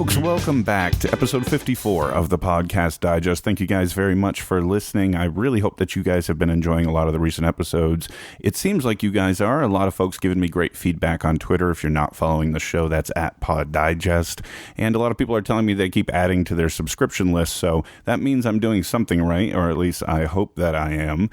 folks, welcome back to episode 54 of the Podcast Digest. Thank you guys very much for listening. I really hope that you guys have been enjoying a lot of the recent episodes. It seems like you guys are. A lot of folks giving me great feedback on Twitter. If you're not following the show, that's at Pod Digest. And a lot of people are telling me they keep adding to their subscription list, so that means I'm doing something right, or at least I hope that I am.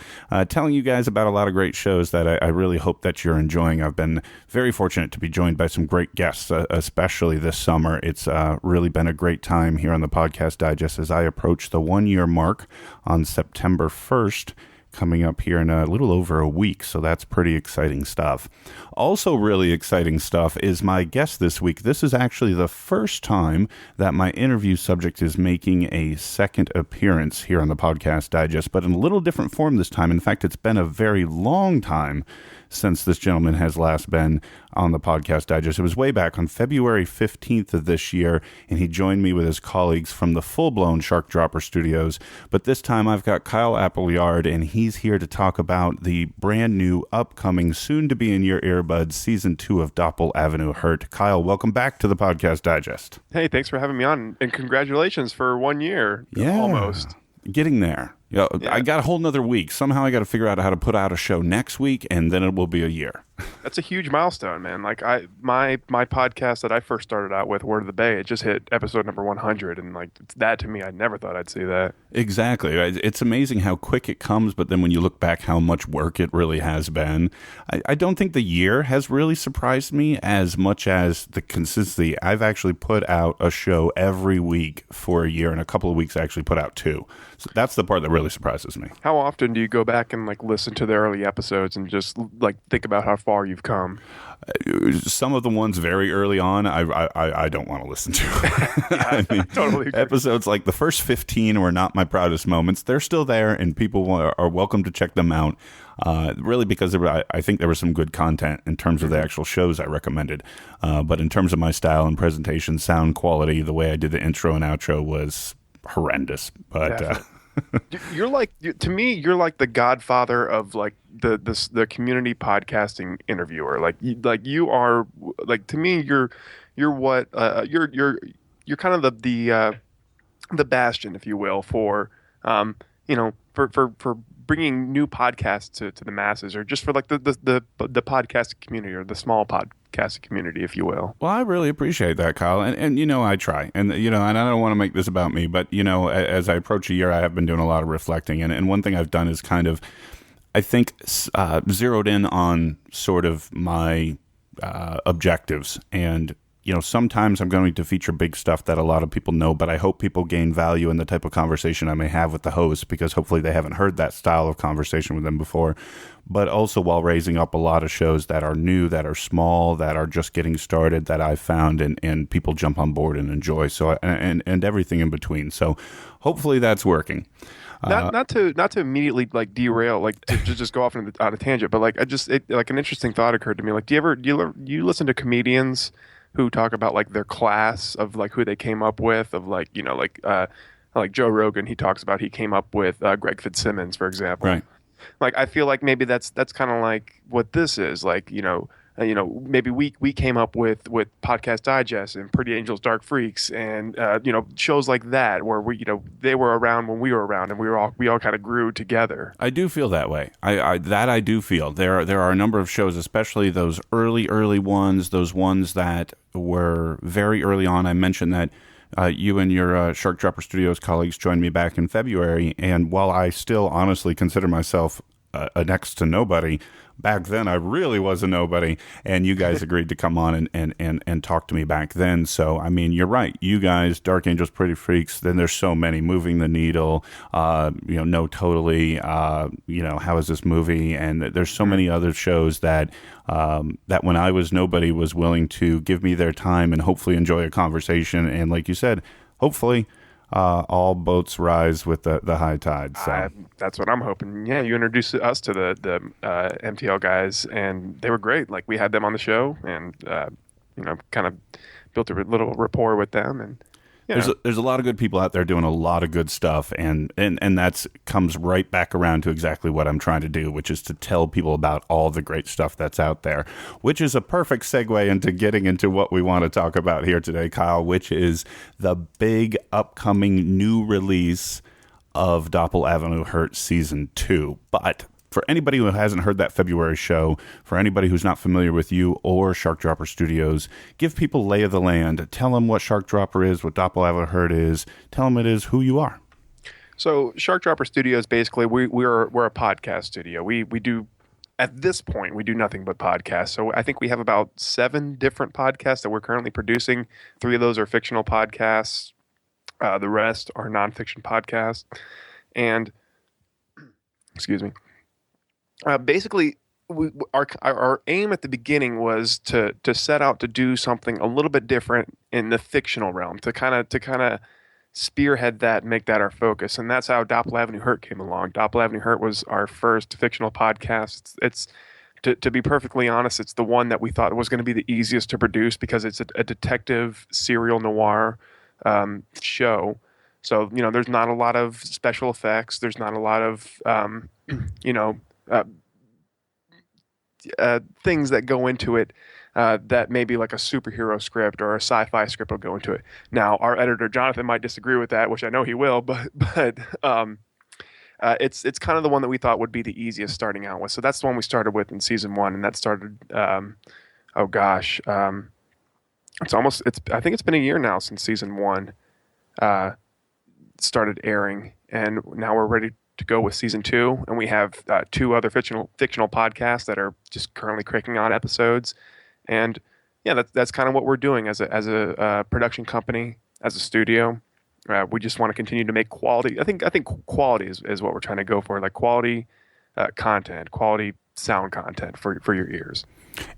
Telling you guys about a lot of great shows that I really hope that you're enjoying. I've been very fortunate to be joined by some great guests, especially this summer. It's really been a great time here on the Podcast Digest as I approach the 1-year mark on September 1st, coming up here in a little over a week, so that's pretty exciting stuff. Also really exciting stuff is my guest this week. This is actually the first time that my interview subject is making a second appearance here on the Podcast Digest, but in a little different form this time. In fact, it's been a very long time since this gentleman has last been on the Podcast Digest. It was way back on February 15th of this year, and he joined me with his colleagues from the full-blown Sharkdropper Studios. But this time I've got Kyle Appleyard, and he's here to talk about the brand new, upcoming, soon-to-be in your earbuds, Season 2 of Dopple Ave Hurt. Kyle, welcome back to the Podcast Digest. Hey, thanks for having me on, and congratulations for 1 year. Yeah, almost. Getting there. Yeah. I got a whole nother week. Somehow I got to figure out how to put out a show next week, and then it will be a year. That's a huge milestone, man. Like my podcast that I first started out with, Word of the Bay, it just hit episode number 100, and like that to me, I never thought I'd see that. Exactly. It's amazing how quick it comes, but then when you look back, how much work it really has been. I don't think the year has really surprised me as much as the consistency. I've actually put out a show every week for a year, and a couple of weeks I actually put out 2. So that's the part that really surprises me. How often do you go back and like listen to the early episodes and just like think about how far you've come? Some of the ones very early on, I don't want to listen to. I mean, totally agree. Episodes like the first 15 were not my proudest moments. They're still there, and people are welcome to check them out. Really, because I think there was some good content in terms of the actual shows I recommended. But in terms of my style and presentation, sound quality, the way I did the intro and outro was horrendous. But you're like, to me, you're like the godfather of like the community podcasting interviewer. Like you are, like, to me, you're what you're kind of the bastion, if you will, for for bringing new podcasts to the masses, or just for like the podcast community, or the small podcast community, if you will. Well, I really appreciate that, Kyle, and I try, and and I don't want to make this about me, but as I approach a year, I have been doing a lot of reflecting, and one thing I've done is kind of, I think, zeroed in on sort of my objectives. And sometimes I'm going to feature big stuff that a lot of people know, but I hope people gain value in the type of conversation I may have with the host, because hopefully they haven't heard that style of conversation with them before. But also while raising up a lot of shows that are new, that are small, that are just getting started, that I've found and people jump on board and enjoy. So and everything in between. So hopefully that's working. Not to immediately like derail, like to just go off on a tangent, but like like an interesting thought occurred to me. Like, do you listen to comedians who talk about like their class of like who they came up with, of like like Joe Rogan, he talks about he came up with Greg Fitzsimmons, for example. Right. Like, I feel like maybe that's kind of like what this is. Like, maybe we came up with Podcast Digest and Pretty Angels, Dark Freaks, and shows like that, where they were around when we were around, and we all kind of grew together. I do feel that way. I do feel there are a number of shows, especially those early ones, those ones that were very early on. I mentioned that you and your Sharkdropper Studios colleagues joined me back in February, and while I still honestly consider myself a next to nobody, back then I really was a nobody, and you guys agreed to come on and talk to me back then. So I mean, you're right, you guys, Dark Angels, Pretty Freaks, then there's so many, Moving the Needle, No Totally, How Is This Movie, and there's so many other shows that when I was nobody was willing to give me their time and hopefully enjoy a conversation, and like you said, hopefully all boats rise with the high tide. So that's what I'm hoping. Yeah, you introduced us to the MTL guys, and they were great. Like, we had them on the show, and kind of built a little rapport with them, and There's a lot of good people out there doing a lot of good stuff, and that's comes right back around to exactly what I'm trying to do, which is to tell people about all the great stuff that's out there, which is a perfect segue into getting into what we want to talk about here today, Kyle, which is the big upcoming new release of Dopple Ave Hurt Season 2. But for anybody who hasn't heard that February show, for anybody who's not familiar with you or Sharkdropper Studios, give people lay of the land. Tell them what Sharkdropper is, what Dopple Ave Hurt is. Tell them it is who you are. So Sharkdropper Studios, basically, we're a podcast studio. We do, at this point, we do nothing but podcasts. So I think we have about 7 different podcasts that we're currently producing. 3 of those are fictional podcasts. The rest are nonfiction podcasts. And, excuse me. Basically, our aim at the beginning was to set out to do something a little bit different in the fictional realm, to kind of spearhead that and make that our focus. And that's how Dopple Ave Hurt came along. Dopple Ave Hurt was our first fictional podcast. It's to be perfectly honest, it's the one that we thought was going to be the easiest to produce because it's a detective serial noir show. So, there's not a lot of special effects. There's not a lot of, things that go into it that maybe like a superhero script or a sci-fi script will go into it. Now, our editor Jonathan might disagree with that, which I know he will, but it's kind of the one that we thought would be the easiest starting out with. So that's the one we started with in season 1, and that started I think it's been a year now since season 1 started airing, and now we're ready to go with season 2, and we have 2 other fictional podcasts that are just currently cranking on episodes. And yeah, that's kind of what we're doing as a production company, as a studio. We just want to continue to make quality. I think quality is what we're trying to go for, like quality content, quality sound content for your ears.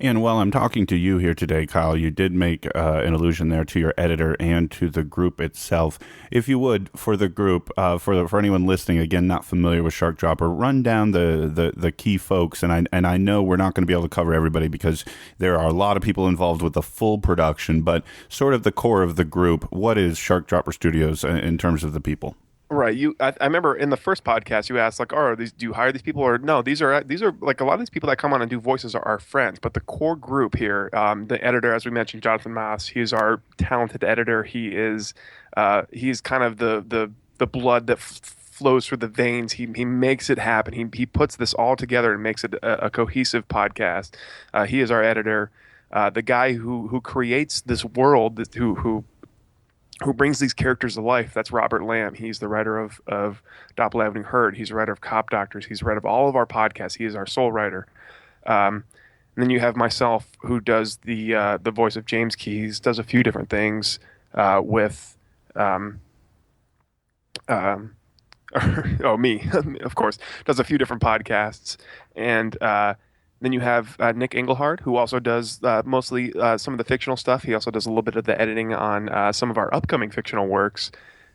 And while I'm talking to you here today, Kyle, you did make an allusion there to your editor and to the group itself. If you would, for the group, for anyone listening, again, not familiar with Sharkdropper, run down the key folks. And I know we're not going to be able to cover everybody because there are a lot of people involved with the full production, but sort of the core of the group. What is Sharkdropper Studios in terms of the people? Right. I remember in the first podcast you asked, like, do you hire these people, or no? These are like a lot of these people that come on and do voices are our friends. But the core group here, the editor, as we mentioned, Jonathan Maas, he's our talented editor. He's kind of the blood that flows through the veins. He makes it happen. He puts this all together and makes it a cohesive podcast. He is our editor. The guy who creates this world, who brings these characters to life, that's Robert Lamb. He's the writer of Dopple Ave Hurt. He's the writer of Cop Doctors. He's the writer of all of our podcasts. He is our sole writer. And then you have myself, who does the voice of James Keyes, does a few different things with me, of course, does a few different podcasts. And then you have Nick Engelhard, who also does mostly some of the fictional stuff. He also does a little bit of the editing on some of our upcoming fictional works.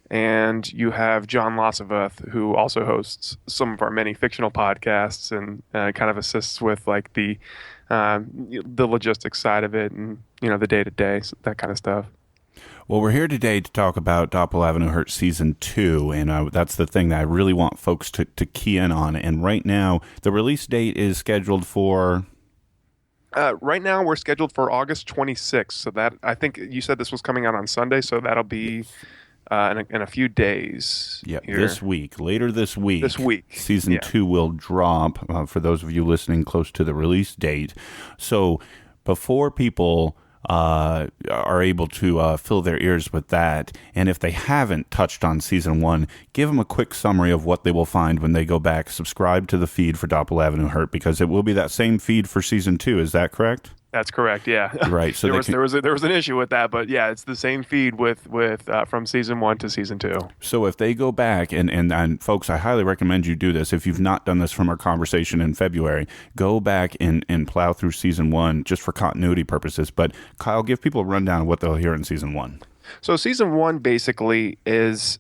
And you have John Lossaveth, who also hosts some of our many fictional podcasts and kind of assists with like the logistics side of it and the day-to-day, that kind of stuff. Well, we're here today to talk about Dopple Ave Hurt Season 2, and that's the thing that I really want folks to key in on. And right now, the release date is scheduled for... right now, we're scheduled for August 26th. So that, I think you said this was coming out on Sunday, so that'll be in a few days. Yeah, later this week. This week. Season 2 will drop, for those of you listening close to the release date. So before people... are able to fill their ears with that. And if they haven't touched on season 1, give them a quick summary of what they will find when they go back. Subscribe to the feed for Dopple Ave Hurt, because it will be that same feed for season 2. Is that correct? That's correct. Yeah. Right. So there was an issue with that, but yeah, it's the same feed with from season 1 to season 2. So if they go back and folks, I highly recommend you do this. If you've not done this from our conversation in February, go back and plow through season 1 just for continuity purposes. But Kyle, give people a rundown of what they'll hear in season 1. So season 1 basically is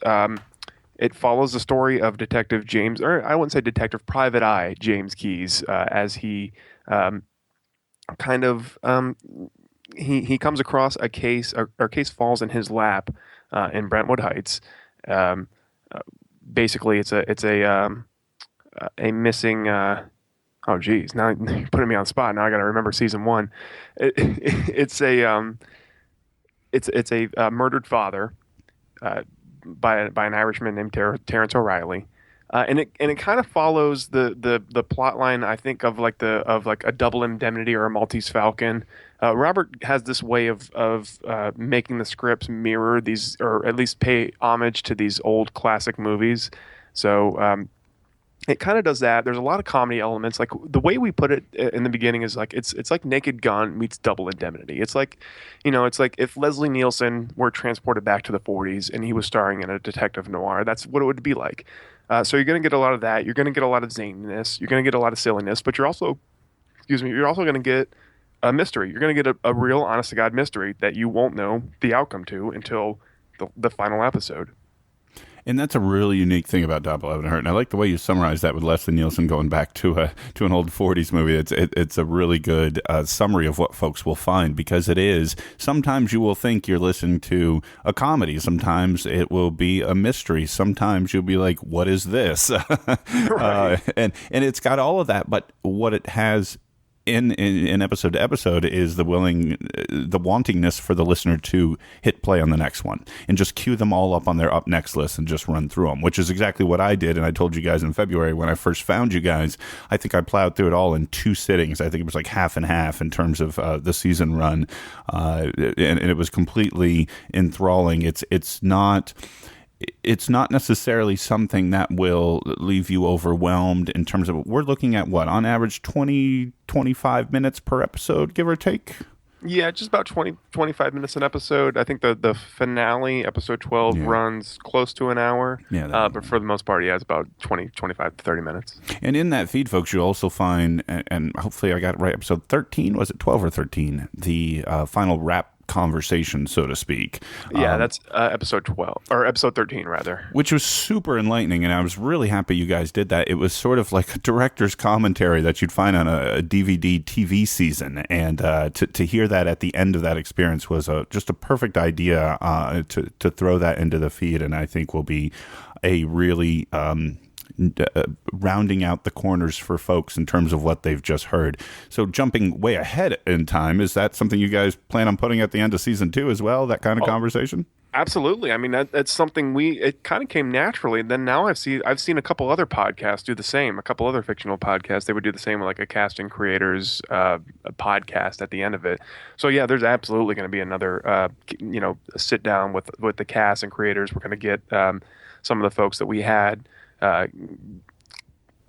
it follows the story of Detective James, or I wouldn't say Detective, Private Eye James Keyes, as he he comes across a case, or case falls in his lap in Brentwood Heights. Um, Basically, a missing. Oh, geez, now you're putting me on the spot. Now I got to remember season one. It's a murdered father by an Irishman named Terrence O'Reilly. And it kind of follows the plot line, I think, of like a Double Indemnity or a Maltese Falcon. Robert has this way of making the scripts mirror these, or at least pay homage to these old classic movies. So it kind of does that. There's a lot of comedy elements. Like the way we put it in the beginning is like it's like Naked Gun meets Double Indemnity. It's like, it's like if Leslie Nielsen were transported back to the 40s and he was starring in a detective noir. That's what it would be like. So you're going to get a lot of that. You're going to get a lot of zaniness. You're going to get a lot of silliness. But you're also going to get a mystery. You're going to get a real, honest-to-God mystery that you won't know the outcome to until the final episode. And that's a really unique thing about Dopple Ave Hurt. And I like the way you summarize that with Leslie Nielsen going back to an old 40s movie. It's a really good summary of what folks will find, because it is. Sometimes you will think you're listening to a comedy. Sometimes it will be a mystery. Sometimes you'll be like, what is this? Right. And it's got all of that. But what it has in episode to episode is the wantingness for the listener to hit play on the next one and just queue them all up on their up next list and just run through them, which is exactly what I did. And I told you guys in February when I first found you guys, I think I plowed through it all in 2 sittings. I think it was like half and half in terms of the season run, and it was completely enthralling. It's not necessarily something that will leave you overwhelmed in terms of, we're looking at what, on average 20-25 minutes per episode, give or take? Yeah, just about 20-25 minutes an episode. I think the finale, episode 12, runs close to an hour. Yeah, but for the most part, it's about 25 to 30 minutes. And in that feed, folks, you'll also find, and hopefully I got it right, episode 13, was it 12 or 13? The final wrap conversation, so to speak. Yeah, that's episode 12, or episode 13, rather. Which was super enlightening, and I was really happy you guys did that. It was sort of like a director's commentary that you'd find on a DVD TV season, and to hear that at the end of that experience was just a perfect idea to throw that into the feed, and I think will be a really rounding out the corners for folks in terms of what they've just heard. So jumping way ahead in time, is that something you guys plan on putting at the end of season 2 as well, that kind of conversation? Absolutely. I mean, that's something it kind of came naturally. And then now I've seen a couple other podcasts do the same, a couple other fictional podcasts. They would do the same with like a casting creators a podcast at the end of it. So yeah, there's absolutely going to be another, a sit down with the cast and creators. We're going to get some of the folks that we had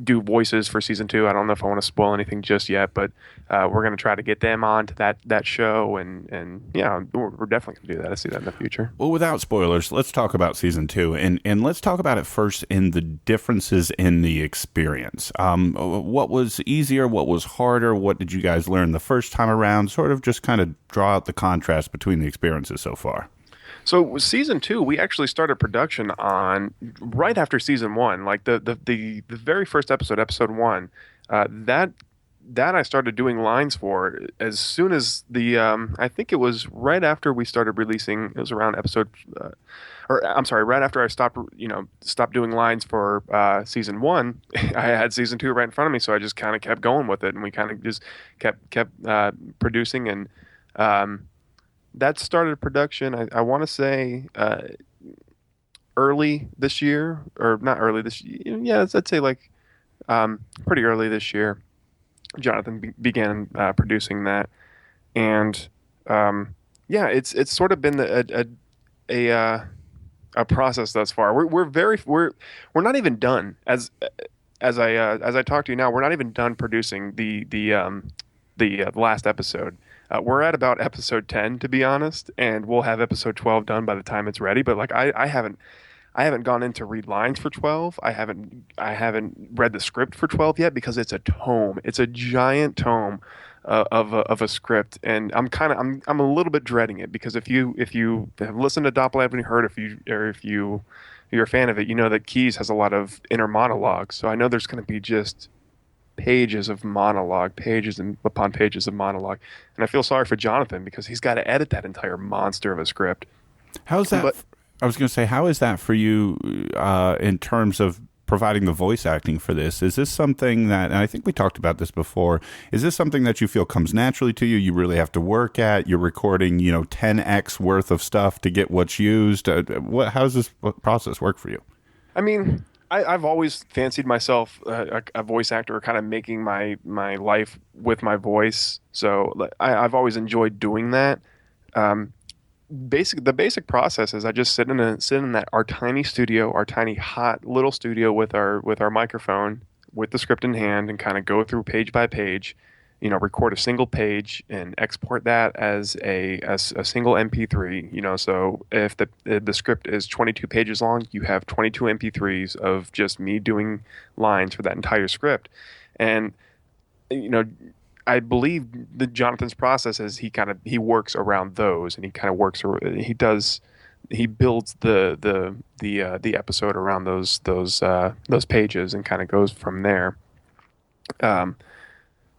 do voices for season 2. I don't know if I want to spoil anything just yet, but we're going to try to get them on to that show, and yeah, we're definitely going to do that. I see that in the future. Well, without spoilers, let's talk about season 2, and let's talk about it first in the differences in the experience. What was easier? What was harder? What did you guys learn the first time around? Sort of just kind of draw out the contrast between the experiences so far. So season 2, we actually started production on right after season 1, like the very first episode 1. That I started doing lines for as soon as I think it was right after we started releasing. It was around right after I stopped doing lines for season 1. I had season 2 right in front of me, so I just kind of kept going with it, and we kind of just kept producing and. That started production, I want to say, early this year, or not early this year. Yeah, I'd say like pretty early this year. Jonathan began producing that, and it's sort of been a process thus far. We're not even done as I talk to you now. We're not even done producing the last episode. We're at about episode 10, to be honest, and we'll have episode 12 done by the time it's ready. But like I haven't gone in to read lines for 12. I haven't read the script for 12 yet, because it's a tome. It's a giant tome of a script, and I'm a little bit dreading it, because if you have listened to Dopple Ave Hurt, if you're a fan of it, you know that Keys has a lot of inner monologues. So I know there's going to be just pages of monologue, pages upon pages of monologue, and I feel sorry for Jonathan, because he's got to edit that entire monster of a script. How's that I was going to say, how is that for you in terms of providing the voice acting for this? Is this something that, and I think we talked about this before, is this something that you feel comes naturally to you? You really have to work at? You're recording, 10x worth of stuff to get what's used? How does this process work for you? I mean, I've always fancied myself a voice actor, kind of making my life with my voice. So I've always enjoyed doing that. The basic process is I just sit in that our tiny studio, our tiny hot little studio with our microphone, with the script in hand, and kind of go through page by page, record a single page and export that as a single MP3. So if the script is 22 pages long, you have 22 MP3s of just me doing lines for that entire script, and I believe Jonathan's process is he works around those, and he builds the episode around those pages and kind of goes from there.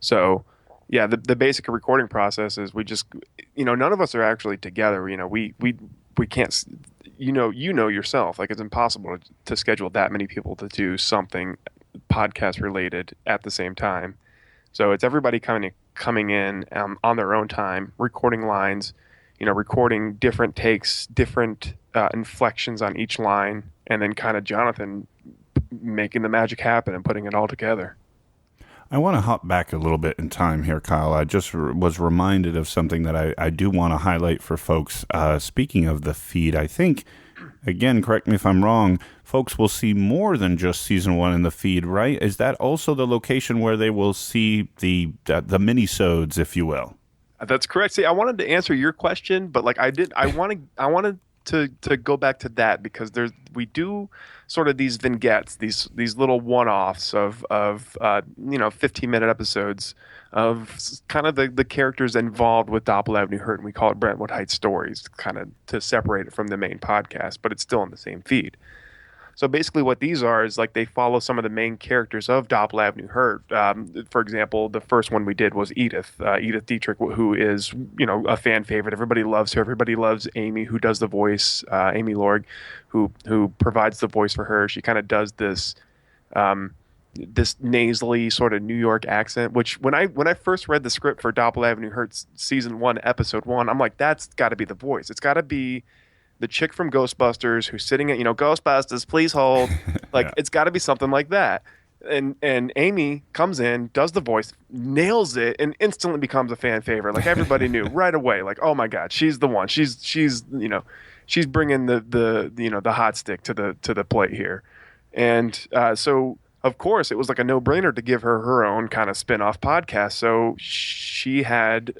So yeah, the basic recording process is we just none of us are actually together. We can't yourself, like it's impossible to schedule that many people to do something podcast related at the same time. So it's everybody coming in on their own time, recording lines, recording different takes, different inflections on each line, and then kind of Jonathan making the magic happen and putting it all together. I want to hop back a little bit in time here, Kyle. I just was reminded of something that I do want to highlight for folks. Speaking of the feed, I think, again, correct me if I'm wrong, folks will see more than just season 1 in the feed, right? Is that also the location where they will see the mini-sodes, if you will? That's correct. See, I wanted to answer your question, but I wanted to go back to that because we do sort of these vignettes, these little one-offs of 15-minute episodes of kind of the characters involved with Dopple Ave Hurt, and we call it Brentwood Heights Stories, kind of to separate it from the main podcast, but it's still in the same feed. So basically what these are is they follow some of the main characters of Dopple Ave Hurt. For example, the first one we did was Edith Dietrich, who is, a fan favorite. Everybody loves her. Everybody loves Amy, who does the voice, Amy Lorg, who provides the voice for her. She kind of does this nasally sort of New York accent, which when I first read the script for Dopple Ave Hurt season 1, episode 1, I'm like, that's got to be the voice. It's got to be the chick from Ghostbusters who's sitting at, Ghostbusters, please hold. Yeah. It's got to be something like that. And Amy comes in, does the voice, nails it, and instantly becomes a fan favorite. Everybody knew right away. Oh my God, she's the one. She's bringing the hot stick to the plate here. And so of course, it was a no-brainer to give her own kind of spin-off podcast. So she had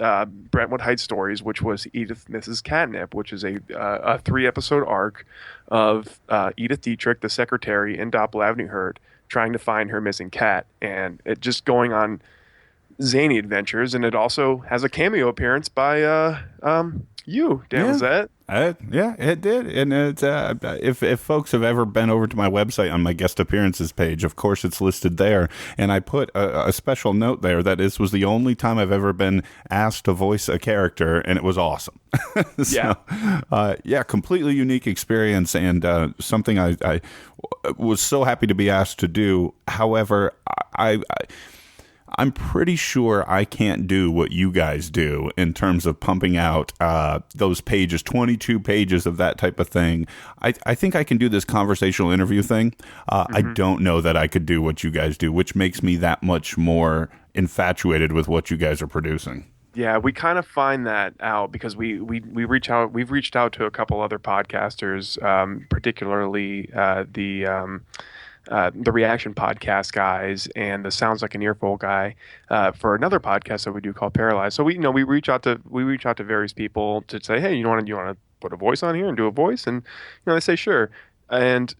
Brentwood Heights Stories, which was Edith Mrs. Catnip, which is a 3-episode arc of Edith Dietrich, the secretary in Dopple Ave Hurt, trying to find her missing cat. And it just going on zany adventures. And it also has a cameo appearance by you, Dan Lizette. Yeah, it did. And it's, if folks have ever been over to my website on my guest appearances page, of course it's listed there. And I put a special note there that this was the only time I've ever been asked to voice a character, and it was awesome. So, completely unique experience, and something I was so happy to be asked to do. However, I'm pretty sure I can't do what you guys do in terms of pumping out those pages, 22 pages of that type of thing. I think I can do this conversational interview thing. I don't know that I could do what you guys do, which makes me that much more infatuated with what you guys are producing. Yeah, we kind of find that out because we reach out. We've reached out to a couple other podcasters, particularly the Reaction Podcast guys and the Sounds Like an Earful guy for another podcast that we do called Paralyzed. So we reach out to various people to say, hey, you want to put a voice on here and do a voice, and they say sure. And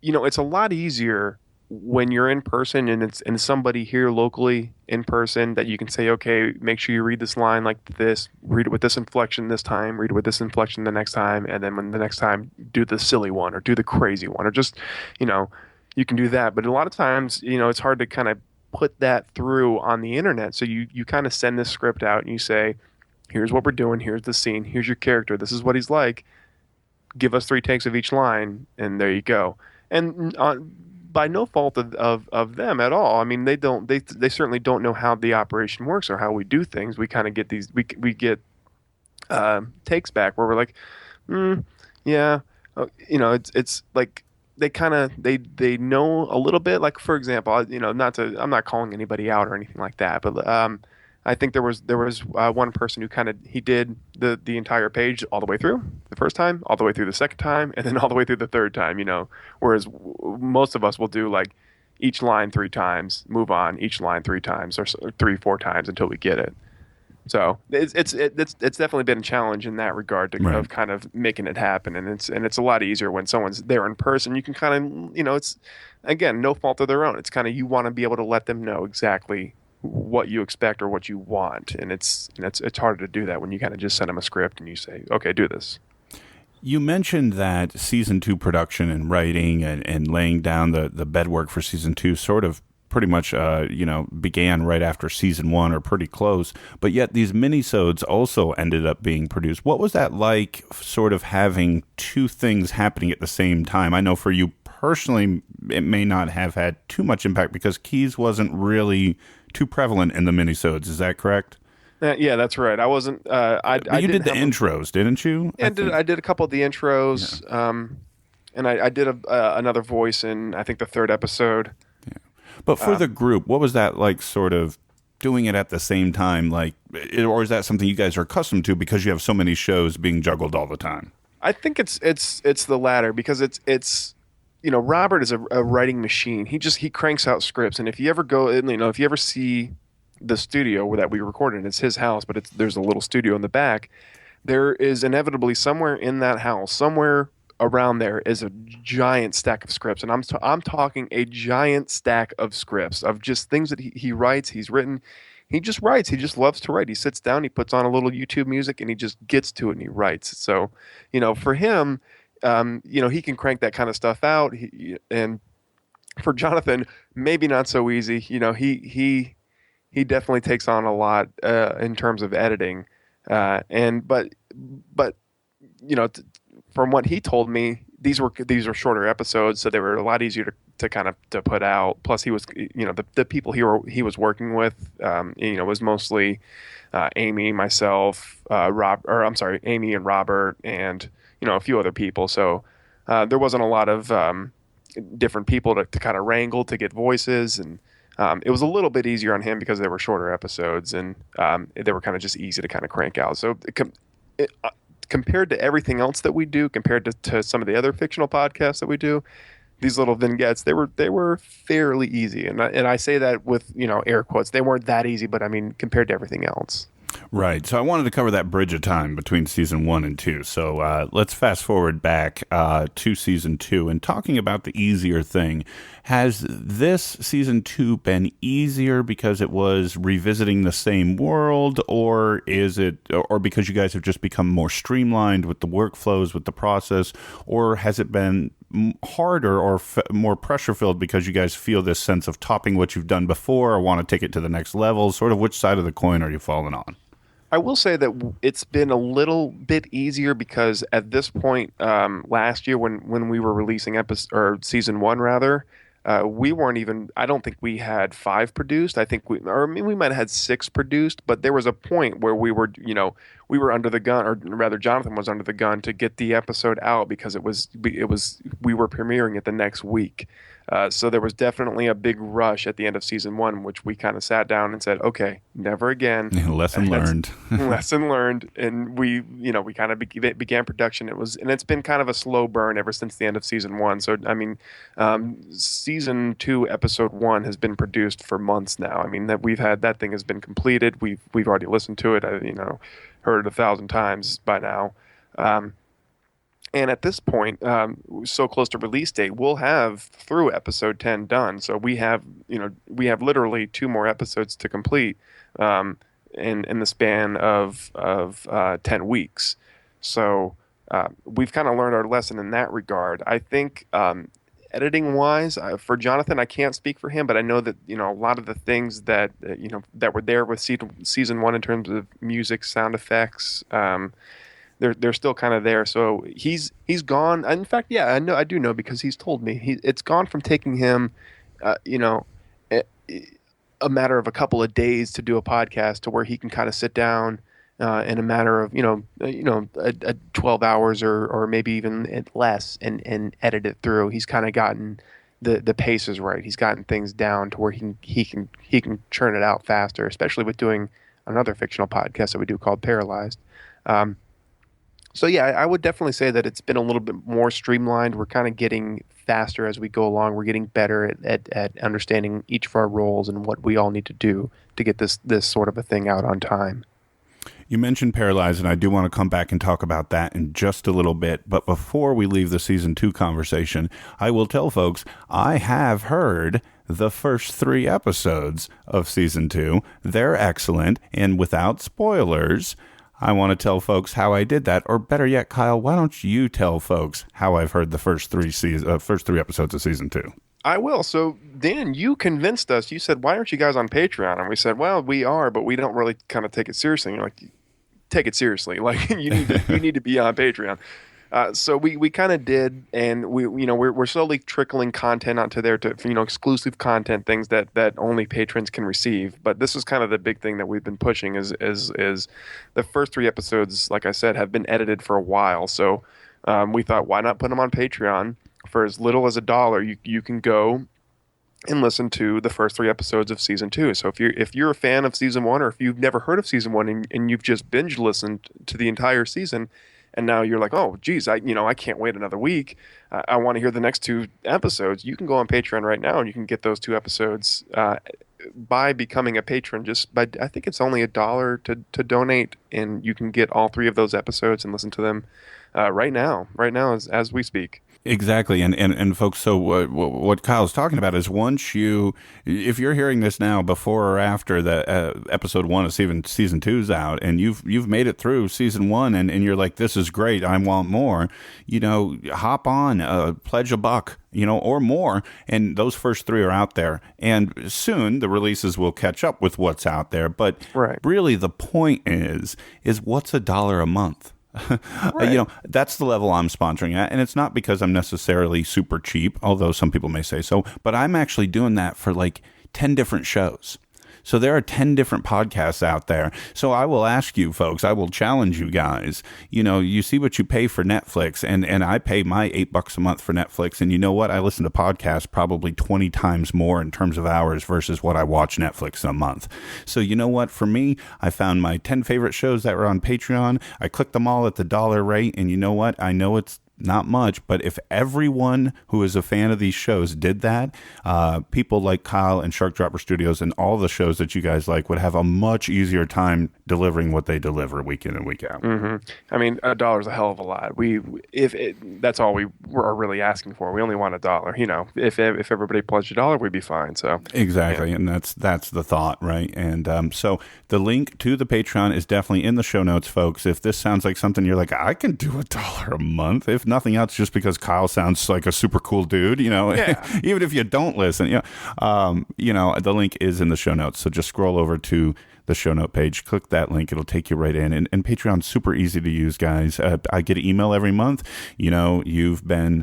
it's a lot easier when you're in person and somebody here locally in person that you can say, okay, make sure you read this line like this, read it with this inflection this time, read it with this inflection the next time, and then when the next time, do the silly one or do the crazy one, or just, you can do that. But a lot of times, it's hard to kind of put that through on the internet. So you kind of send this script out and you say, here's what we're doing, here's the scene, here's your character, this is what he's like. give us 3 takes of each line, and there you go. And by no fault of them at all. I mean, they certainly don't know how the operation works or how we do things. We kind of get we get takes back where we're like, yeah, it's like they know a little bit. Like, for example, I'm not calling anybody out or anything like that, but I think there was one person who he did the entire page all the way through the first time, all the way through the second time, and then all the way through the third time. Whereas most of us will do like each line 3 times, move on, each line 3 times or 3-4 times until we get it. So it's definitely been a challenge in that regard of kind of making it happen, and it's a lot easier when someone's there in person. You can kind of it's, again, no fault of their own. It's kind of, you want to be able to let them know exactly what you expect or what you want, and it's harder to do that when you kind of just send them a script and you say, okay, do this. You mentioned that season 2 production and writing and laying down the bedwork for season 2 sort of pretty much began right after season 1 or pretty close, but yet these minisodes also ended up being produced. What was that like, sort of having 2 things happening at the same time? I know for you personally, it may not have had too much impact because Keys wasn't really too prevalent in the minisodes. Is that correct? Yeah, that's right. I wasn't. But you did the intros, didn't you? I did a couple of the intros, and I did another voice in, I think, the 3rd episode. Yeah. But for the group, what was that like, sort of doing it at the same time? Like, or is that something you guys are accustomed to because you have so many shows being juggled all the time? I think it's the latter, because it's Robert is a writing machine. He cranks out scripts, and if you ever see the studio that we recorded in, it's his house, but there's a little studio in the back. There is inevitably somewhere in that house, somewhere around there, is a giant stack of scripts, and I'm talking a giant stack of scripts of just things that he writes. He's written. He just writes. He just loves to write. He sits down, he puts on a little YouTube music, and he just gets to it and he writes. So, for him, he can crank that kind of stuff out. And for Jonathan, maybe not so easy. He definitely takes on a lot in terms of editing. But from what he told me, these were shorter episodes, so they were a lot easier to put out. Plus, he was, the people he was working with, was mostly Amy, myself, Amy and Robert, and a few other people. So there wasn't a lot of different people to kind of wrangle to get voices, and it was a little bit easier on him because they were shorter episodes, and they were kind of just easy to kind of crank out. So compared to everything else that we do, compared to some of the other fictional podcasts that we do, these little vignettes, they were fairly easy. And I say that with, air quotes. They weren't that easy, but I mean, compared to everything else. Right. So I wanted to cover that bridge of time between season 1 and 2. So let's fast forward back to season 2 and talking about the easier thing. Has this season 2 been easier because it was revisiting the same world, or is it, or because you guys have just become more streamlined with the workflows, with the process, or has it been harder or more pressure filled because you guys feel this sense of topping what you've done before or want to take it to the next level? Sort of which side of the coin are you falling on? I will say that it's been a little bit easier because at this point last year when we were releasing season 1 rather, we weren't even, I don't think we had 5 produced. I think we might have had 6 produced, but there was a point where we were under the gun, or rather Jonathan was under the gun to get the episode out because we were premiering it the next week. So there was definitely a big rush at the end of season 1, which we kind of sat down and said, okay, never again. Lesson learned. Lesson learned. And we kind of began production. It's been kind of a slow burn ever since the end of season 1. So, I mean, season 2, episode 1 has been produced for months now. I mean, that thing has been completed. We've already listened to it, heard it 1,000 times by now. And at this point, so close to release date, we'll have through episode 10 done. So we have literally 2 more episodes to complete in the span of 10 weeks. So we've kind of learned our lesson in that regard. I think editing wise, for Jonathan, I can't speak for him, but I know that a lot of the things that that were there with season 1 in terms of music, sound effects. they're still kind of there. So he's gone. In fact, yeah, I do know because he's told me it's gone from taking him, you know, a, a matter of a couple of days to do a podcast to where he can kind of sit down in a matter of 12 hours or maybe even less and edit it through. He's kind of gotten the paces right. He's gotten things down to where he can churn it out faster, especially with doing another fictional podcast that we do called Paralyzed. So yeah, I would definitely say that it's been a little bit more streamlined. We're kind of getting faster as we go along. We're getting better at understanding each of our roles and what we all need to do to get this sort of a thing out on time. You mentioned Paralyzed, and I do want to come back and talk about that in just a little bit. But before we leave the season 2 conversation, I will tell folks I have heard the first 3 episodes of season 2. They're excellent, and without spoilers, I want to tell folks how I did that. Or better yet, Kyle, why don't you tell folks how I've heard the first 3 episodes of season 2? I will. So, Dan, you convinced us. You said, why aren't you guys on Patreon? And we said, well, we are, but we don't really kind of take it seriously. And you're like, take it seriously. Like, you need to be on Patreon. So we kind of did, and we're slowly trickling content onto there to exclusive content, things that only patrons can receive. But this is kind of the big thing that we've been pushing is the first 3 episodes, like I said, have been edited for a while. So we thought, why not put them on Patreon? For as little as $1, you can go and listen to the first 3 episodes of season 2. So if you're a fan of season 1, or if you've never heard of season 1 and you've just binge listened to the entire season, and now you're like, oh, geez, I can't wait another week. I want to hear the next 2 episodes. You can go on Patreon right now and you can get those 2 episodes by becoming a patron. I think it's only $1 to donate, and you can get all 3 of those episodes and listen to them right now as we speak. Exactly. And folks, so what Kyle's talking about is if you're hearing this now before or after the episode 1 of season 2's out, and you've made it through season 1 and you're like, this is great, I want more, hop on, pledge $1, or more. And those first 3 are out there. And soon the releases will catch up with what's out there. But really the point is what's $1 a month? Right. That's the level I'm sponsoring at, and it's not because I'm necessarily super cheap, although some people may say so, but I'm actually doing that for like 10 different shows. So there are 10 different podcasts out there. So I will ask you folks, I will challenge you guys, you see what you pay for Netflix, and I pay my $8 a month for Netflix. And you know what? I listen to podcasts probably 20 times more in terms of hours versus what I watch Netflix in a month. So you know what? For me, I found my 10 favorite shows that were on Patreon. I clicked them all at the $1 rate. And you know what? I know it's not much, but if everyone who is a fan of these shows did that, people like Kyle and Sharkdropper Studios and all the shows that you guys like would have a much easier time delivering what they deliver week in and week out. Mm-hmm. I mean, $1 is a hell of a lot. That's all we are really asking for. We only want $1. If everybody pledged $1, we'd be fine. So exactly, yeah. And that's the thought, right? And so the link to the Patreon is definitely in the show notes, folks. If this sounds like something you're like, I can do $1 a month, if nothing else, just because Kyle sounds like a super cool dude, yeah. Even if you don't listen, the link is in the show notes. So just scroll over to the show note page, click that link, it'll take you right in. And Patreon's super easy to use, guys. I get an email every month. You've been,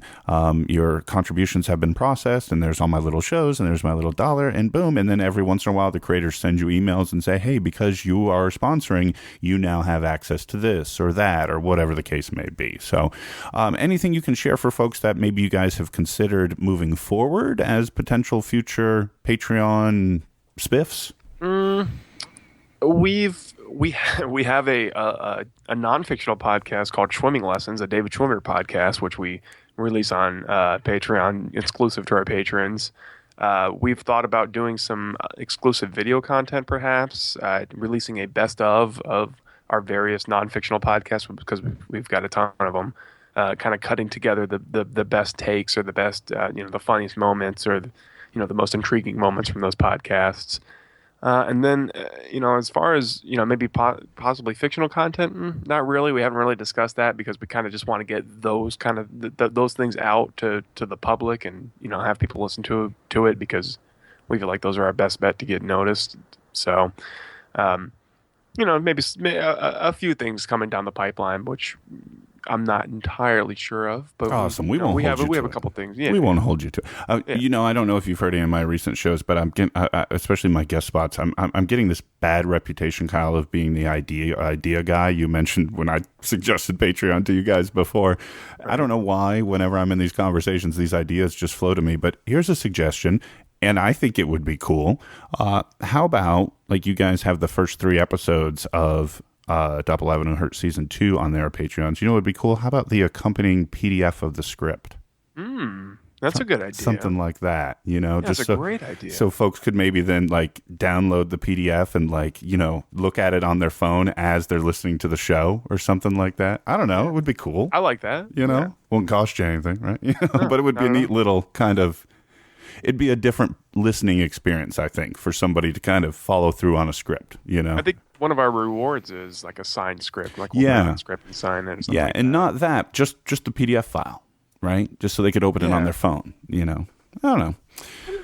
your contributions have been processed, and there's all my little shows, and there's my little $1, and boom. And then every once in a while, the creators send you emails and say, hey, because you are sponsoring, you now have access to this or that, or whatever the case may be. So anything you can share for folks that maybe you guys have considered moving forward as potential future Patreon spiffs? We have a non-fictional podcast called Swimming Lessons, a David Schwimmer podcast, which we release on Patreon, exclusive to our patrons. We've thought about doing some exclusive video content, perhaps releasing a best of our various non-fictional podcasts, because we've got a ton of them. Kind of cutting together the best takes, or the best the funniest moments, or the most intriguing moments from those podcasts. And then, as far as, maybe possibly fictional content, not really. We haven't really discussed that, because we kind of just want to get those kind of those things out to the public, and, have people listen to it, because we feel like those are our best bet to get noticed. So, maybe a few things coming down the pipeline, which I'm not entirely sure of. But Awesome. We won't hold you to we have a it. couple things. Yeah, We won't hold you to it. yeah. I don't know if you've heard any of my recent shows, but I'm getting, especially my guest spots. I'm getting this bad reputation, Kyle, of being the idea guy. You mentioned when I suggested Patreon to you guys before. Right. I don't know why. Whenever I'm in these conversations, these ideas just flow to me. But here's a suggestion, and I think it would be cool. How about like you guys have the first 3 episodes of Dopple Ave Hurt season 2 on their Patreons? You know what would be cool? How about the accompanying PDF of the script? That's a good idea. Something like that, That's just a great idea. so folks could maybe then like download the PDF and like, look at it on their phone as they're listening to the show or something like that. I don't know. It would be cool. I like that. Won't cost you anything, right? No, but it would be a no. neat little kind of, it'd be a different listening experience, I think, for somebody to kind of follow through on a script, I think one of our rewards is like a signed script, like we'll print a script and sign it or something. Yeah, like and that. not that, just the PDF file, right? Just so they could open it on their phone, I don't know.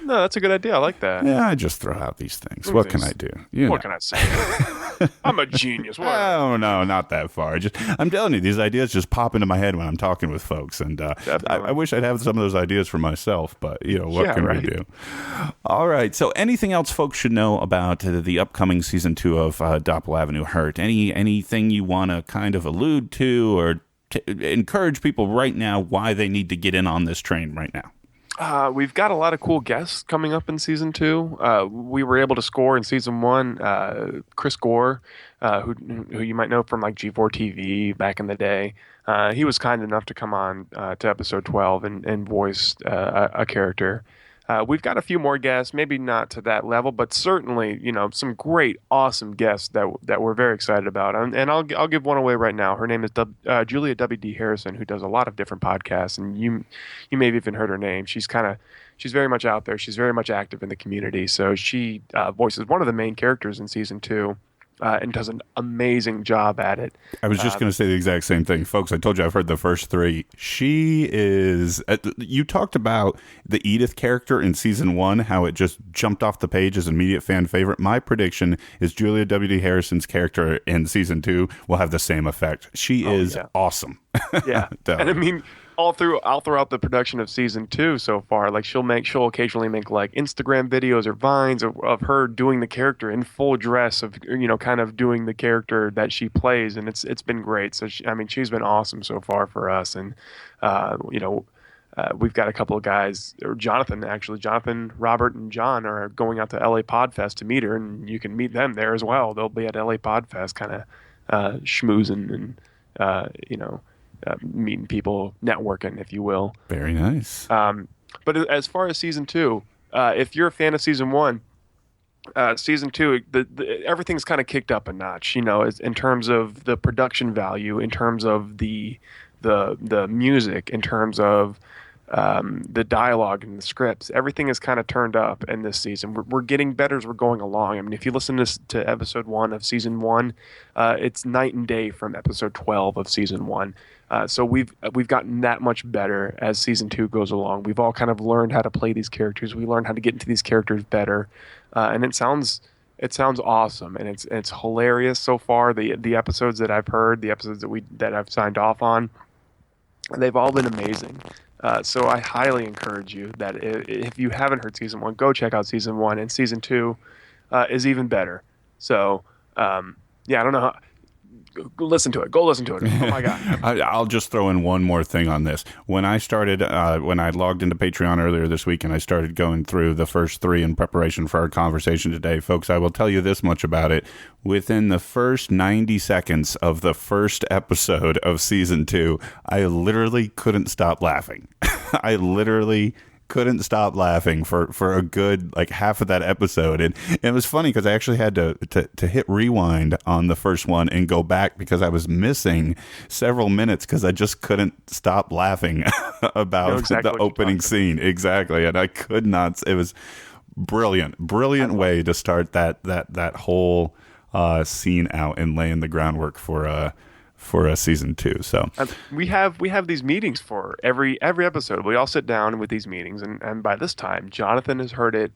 No, that's a good idea. I like that. Yeah, I just throw out these things. What can I do? What can I say? I'm a genius. What? Oh, no, not that far. I'm telling you, these ideas just pop into my head when I'm talking with folks. And I wish I'd have some of those ideas for myself, but, what can we do? All right. So anything else folks should know about the upcoming season 2 of Dopple Ave Hurt? Anything you want to kind of allude to or encourage people right now why they need to get in on this train right now? We've got a lot of cool guests coming up in season 2. We were able to score in season 1. Chris Gore, who you might know from like G4 TV back in the day. He was kind enough to come on to episode 12 and voice a character. We've got a few more guests, maybe not to that level, but certainly, some great, awesome guests that we're very excited about. And I'll give one away right now. Her name is Julia W.D. Harrison, who does a lot of different podcasts, and you may have even heard her name. She's very much out there. She's very much active in the community. So she voices one of the main characters in season 2. And does an amazing job at it. I was just going to say the exact same thing. Folks, I told you I've heard the first 3. She is... you talked about the Edith character in season 1, how it just jumped off the page as an immediate fan favorite. My prediction is Julia W.D. Harrison's character in season 2 will have the same effect. She is awesome. Yeah. And I mean... all throughout the production of season 2 so far, like she'll occasionally make like Instagram videos or vines of her doing the character in full dress of kind of doing the character that she plays, and it's been great. So she's been awesome so far for us, and we've got a couple of guys, or Jonathan, Robert, and John are going out to LA Podfest to meet her, and you can meet them there as well. They'll be at LA Podfest, kind of schmoozing and meeting people, networking, if you will. Very nice. But as far as season 2, if you're a fan of season 1, season 2, everything's kind of kicked up a notch. In terms of the production value, in terms of the music, in terms of the dialogue and the scripts, everything is kind of turned up in this season. We're getting better as we're going along. I mean, if you listen to episode 1 of season 1, it's night and day from episode 12 of season 1. So we've gotten that much better as season 2 goes along. We've all kind of learned how to play these characters. We learned how to get into these characters better, and it sounds awesome, and it's hilarious so far. The episodes that I've heard, the episodes that I've signed off on, they've all been amazing. So I highly encourage you that if you haven't heard season 1, go check out season 1, and season 2 is even better. So I don't know how. Listen to it. Go listen to it. Oh my God. I'll just throw in one more thing on this. When I started, when I logged into Patreon earlier this week and I started going through the first 3 in preparation for our conversation today, folks, I will tell you this much about it. Within the first 90 seconds of the first episode of season 2, I literally couldn't stop laughing. I literally couldn't stop laughing for a good like half of that episode, and it was funny because I actually had to hit rewind on the first one and go back because I was missing several minutes because I just couldn't stop laughing about the opening scene. Exactly, and I could not. It was brilliant way to start that whole scene out and laying the groundwork for a season 2. So we have these meetings for every episode. We all sit down with these meetings, and by this time Jonathan has heard it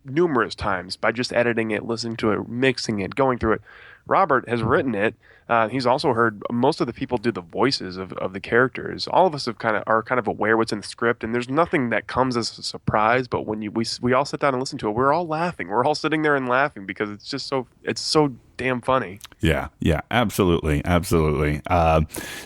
numerous times by just editing it, listening to it, mixing it, going through it. Robert has written it. He's also heard most of the people do the voices of the characters. All of us are kind of aware what's in the script, and there's nothing that comes as a surprise. But when we all sit down and listen to it, we're all laughing. We're all sitting there and laughing because it's so damn funny. Yeah, absolutely.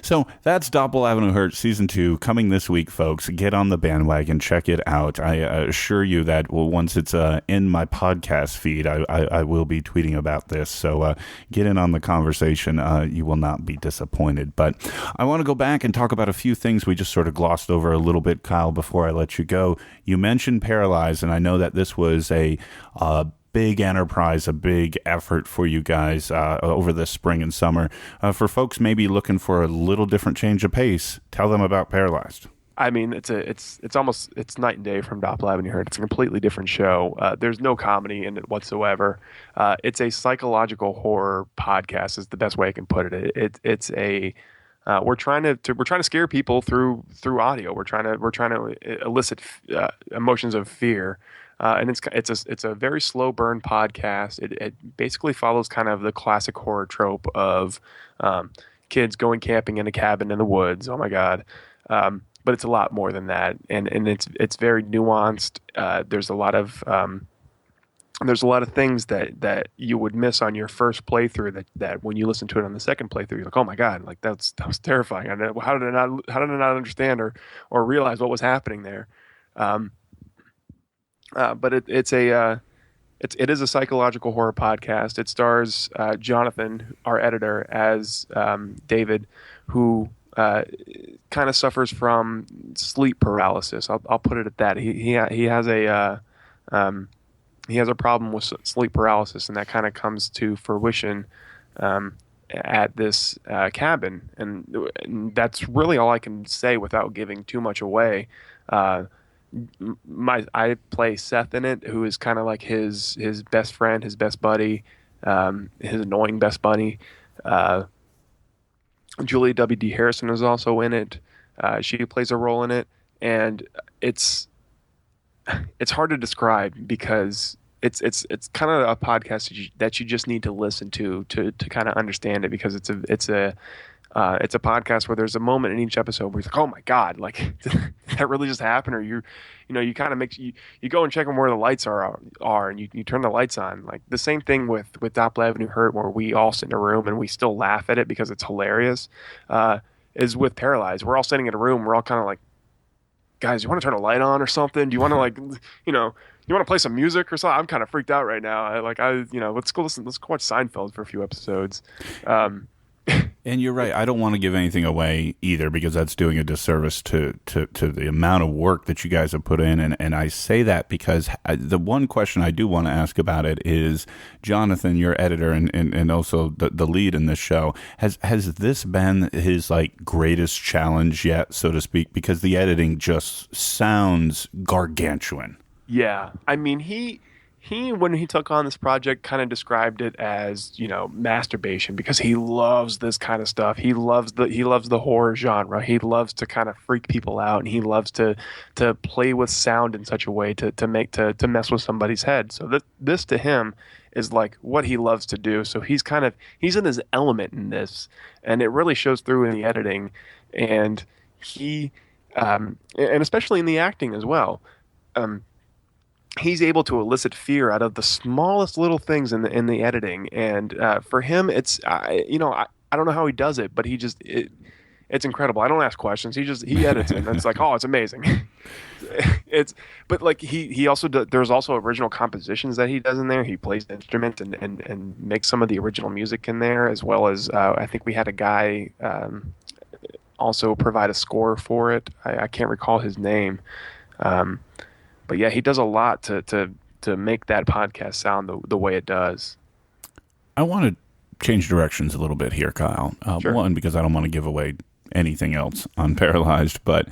So that's Dopple Ave Hurt Season 2 coming this week, folks. Get on the bandwagon, check it out. I assure you that once it's in my podcast feed, I will be tweeting about this. So get in on the conversation. You will not be disappointed. But I want to go back and talk about a few things we just sort of glossed over a little bit, Kyle, before I let you go. You mentioned Paralyzed, and I know that this was a big enterprise, a big effort for you guys over the spring and summer. For folks maybe looking for a little different change of pace, tell them about Paralyzed. I mean, it's night and day from Dopple Ave Hurt. It's a completely different show. There's no comedy in it whatsoever. It's a psychological horror podcast. Is the best way I can put it. We're trying to scare people through audio. We're trying to elicit emotions of fear. And it's a very slow burn podcast. It basically follows kind of the classic horror trope of kids going camping in a cabin in the woods. Oh my God. But it's a lot more than that. And it's very nuanced. There's a lot of things that you would miss on your first playthrough that when you listen to it on the second playthrough, you're like, oh my God, like that was terrifying. How did I not understand or realize what was happening there? But it is a psychological horror podcast. It stars Jonathan, our editor, as David, who kind of suffers from sleep paralysis. I'll put it at that. He has a problem with sleep paralysis, and that kind of comes to fruition at this cabin. And that's really all I can say without giving too much away. I play Seth in it, who is kind of like his best friend, his best buddy, his annoying best buddy. Julia W.D. Harrison is also in it. She plays a role in it, and it's hard to describe because it's kind of a podcast that you just need to listen to kind of understand it, because it's a podcast where there's a moment in each episode where you're like, oh my God, like did that really just happened? Or you kind of you go and check them where the lights are and you turn the lights on. Like the same thing with Dopple Ave Hurt, where we all sit in a room and we still laugh at it because it's hilarious, is with Paralyzed. We're all sitting in a room. We're all kind of like, guys, you want to turn a light on or something? Do you want to you want to play some music or something? I'm kind of freaked out right now. Let's go watch Seinfeld for a few episodes. And you're right. I don't want to give anything away either, because that's doing a disservice to the amount of work that you guys have put in. And I say that because the one question I do want to ask about it is, Jonathan, your editor and also the lead in this show, has this been his like greatest challenge yet, so to speak? Because the editing just sounds gargantuan. Yeah. I mean, he when he took on this project kind of described it as, masturbation, because he loves this kind of stuff. He loves the horror genre. He loves to kind of freak people out, and he loves to play with sound in such a way to mess with somebody's head. So this to him is like what he loves to do. So he's in his element in this, and it really shows through in the editing, and he and especially in the acting as well. He's able to elicit fear out of the smallest little things in the editing, and for him, it's I don't know how he does it, but it's incredible. I don't ask questions. He edits it, and it's like, oh, it's amazing. But like he also there's also original compositions that he does in there. He plays the instrument and makes some of the original music in there, as well as I think we had a guy also provide a score for it. I can't recall his name. But yeah, he does a lot to make that podcast sound the way it does. I want to change directions a little bit here, Kyle. Sure. One, because I don't want to give away anything else on Paralyzed, but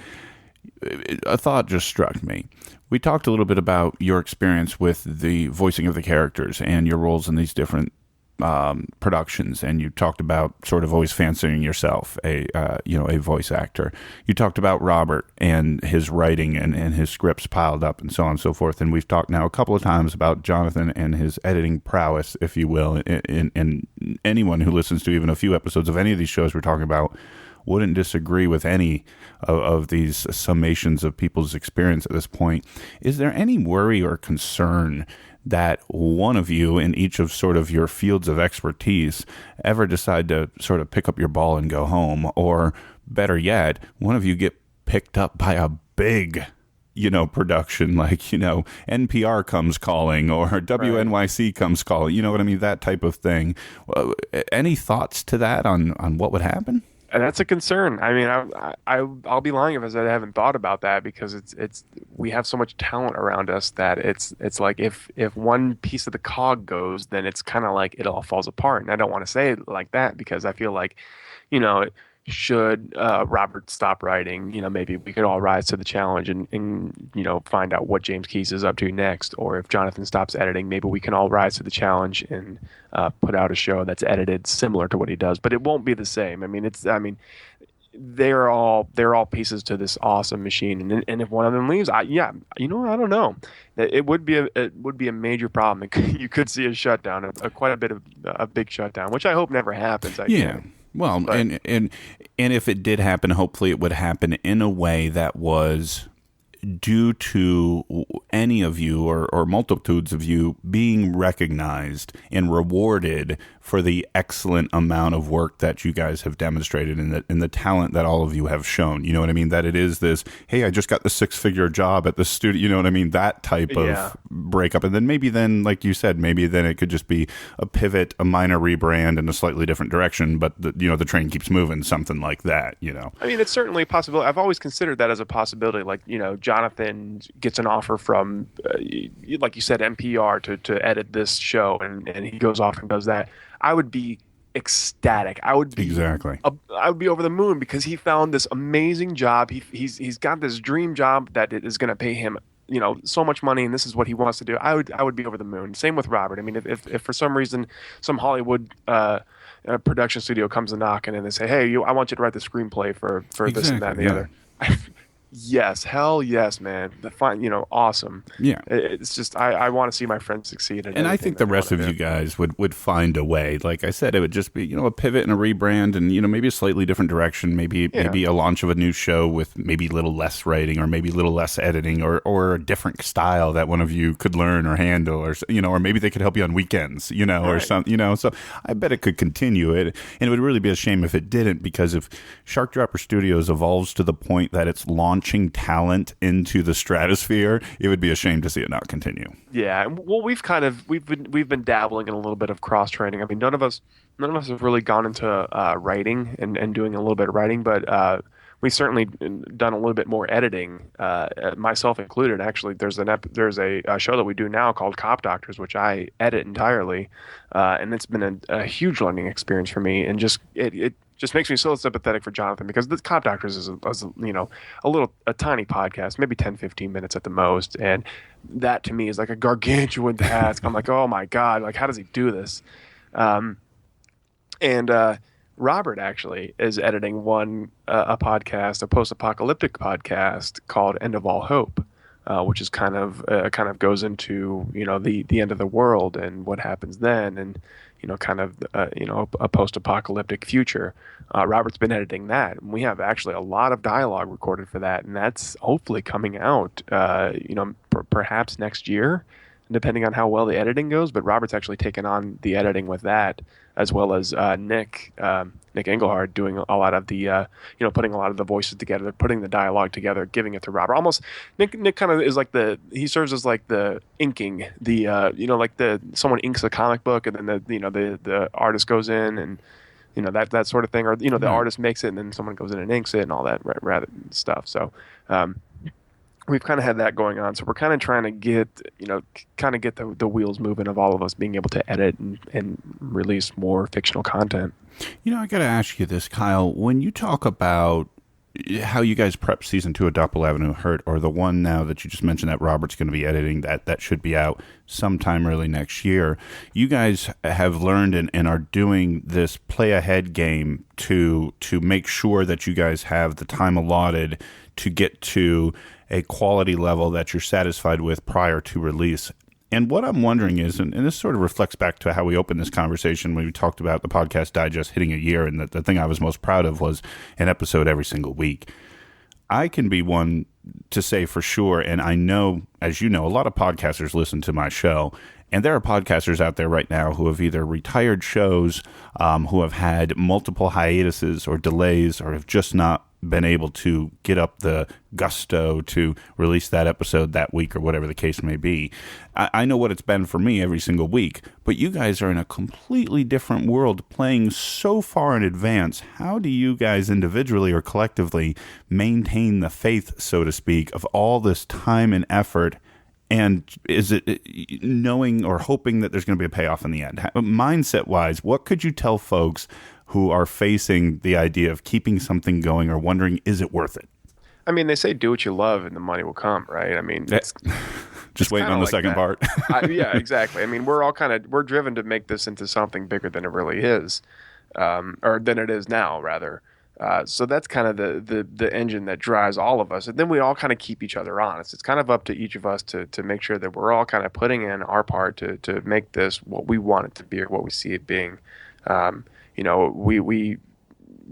a thought just struck me. We talked a little bit about your experience with the voicing of the characters and your roles in these different productions, and you talked about sort of always fancying yourself a voice actor. You talked about Robert and his writing and his scripts piled up and so on and so forth. And we've talked now a couple of times about Jonathan and his editing prowess, if you will. And anyone who listens to even a few episodes of any of these shows we're talking about wouldn't disagree with any of these summations of people's experience at this point. Is there any worry or concern that one of you in each of sort of your fields of expertise ever decide to sort of pick up your ball and go home? Or better yet, one of you get picked up by a big, production, like, NPR comes calling or WNYC comes calling, you know what I mean? That type of thing. Any thoughts to that on what would happen? And that's a concern. I mean, I'll be lying if I said I haven't thought about that, because it's we have so much talent around us that it's like if one piece of the cog goes, then it's kind of like it all falls apart. And I don't want to say it like that, because I feel like, should Robert stop writing, maybe we could all rise to the challenge and find out what James Keyes is up to next. Or if Jonathan stops editing, maybe we can all rise to the challenge and put out a show that's edited similar to what he does. But it won't be the same. I they're all pieces to this awesome machine. And if one of them leaves, I don't know. It would be a major problem. You could see a shutdown, quite a bit of a big shutdown, which I hope never happens. Well, but, and if it did happen, hopefully it would happen in a way that was due to any of you or multitudes of you being recognized and rewarded for the excellent amount of work that you guys have demonstrated and the talent that all of you have shown. You know what I mean? That it is this, hey, I just got the 6-figure job at the studio. You know what I mean? That type of breakup. And then, like you said, maybe then it could just be a pivot, a minor rebrand in a slightly different direction. But the train keeps moving, something like that. I mean, it's certainly a possibility. I've always considered that as a possibility. Like, Jonathan gets an offer from, like you said, NPR to edit this show, and he goes off and does that. I would be ecstatic. I would be over the moon, because he found this amazing job. He's got this dream job that is going to pay him, so much money, and this is what he wants to do. I would be over the moon. Same with Robert. I mean, if for some reason some Hollywood production studio comes a knocking and they say, hey, I want you to write the screenplay for this and that and the other. Yes, hell yes, man. Awesome. Yeah. It's just I want to see my friends succeed. And I think the rest of you guys would find a way. Like I said, it would just be, a pivot and a rebrand and, maybe a slightly different direction, maybe a launch of a new show with maybe a little less writing or maybe a little less editing or a different style that one of you could learn or handle or maybe they could help you on weekends, or something, so I bet it could continue it. And it would really be a shame if it didn't, because if Sharkdropper Studios evolves to the point that it's launching talent into the stratosphere, it would be a shame to see it not continue. Yeah, well, we've been dabbling in a little bit of cross training. I mean, none of us have really gone into writing and doing a little bit of writing, but we've certainly done a little bit more editing, myself included. Actually, there's a show that we do now called Cop Doctors, which I edit entirely, and it's been a huge learning experience for me, and just it just makes me so sympathetic for Jonathan, because the Cop Doctors is a tiny podcast, maybe 10, 15 minutes at the most. And that to me is like a gargantuan task. I'm like, oh my God, like, how does he do this? Robert actually is editing a podcast, a post-apocalyptic podcast called End of All Hope, which is kind of goes into, the end of the world and what happens then. And, a post-apocalyptic future. Robert's been editing that, and we have actually a lot of dialogue recorded for that, and that's hopefully coming out, perhaps next year, depending on how well the editing goes. But Robert's actually taken on the editing with that, as well as Nick Engelhard doing a lot of the, putting a lot of the voices together, putting the dialogue together, giving it to Robert. Almost Nick kind of is like he serves as like the inking, someone inks a comic book, and then the artist goes in and, that sort of thing, or, the artist makes it and then someone goes in and inks it and all that rather stuff. So, we've kind of had that going on. So we're kind of trying to get the wheels moving of all of us being able to edit and release more fictional content. I got to ask you this, Kyle. When you talk about how you guys prep season 2 of Dopple Ave Hurt, or the one now that you just mentioned that Robert's going to be editing, that should be out sometime early next year. You guys have learned and are doing this play ahead game to make sure that you guys have the time allotted to get to a quality level that you're satisfied with prior to release. And what I'm wondering is, and this sort of reflects back to how we opened this conversation when we talked about the podcast digest hitting a year, and the thing I was most proud of was an episode every single week. I can be one to say for sure, and I know, as you know, a lot of podcasters listen to my show, and there are podcasters out there right now who have either retired shows, who have had multiple hiatuses or delays, or have just not been able to get up the gusto to release that episode that week, or whatever the case may be. I know what it's been for me every single week, but you guys are in a completely different world, playing so far in advance. How do you guys individually or collectively maintain the faith, so to speak, of all this time and effort? And is it knowing or hoping that there's going to be a payoff in the end? Mindset-wise, what could you tell folks who are facing the idea of keeping something going or wondering, is it worth it? I mean, they say do what you love and the money will come, right? I mean, just waiting on the second part. Yeah, exactly. I mean, we're driven to make this into something bigger than it really is, or than it is now, rather. So that's kind of the engine that drives all of us. And then we all kind of keep each other honest. It's kind of up to each of us to make sure that we're all kind of putting in our part to make this what we want it to be or what we see it being.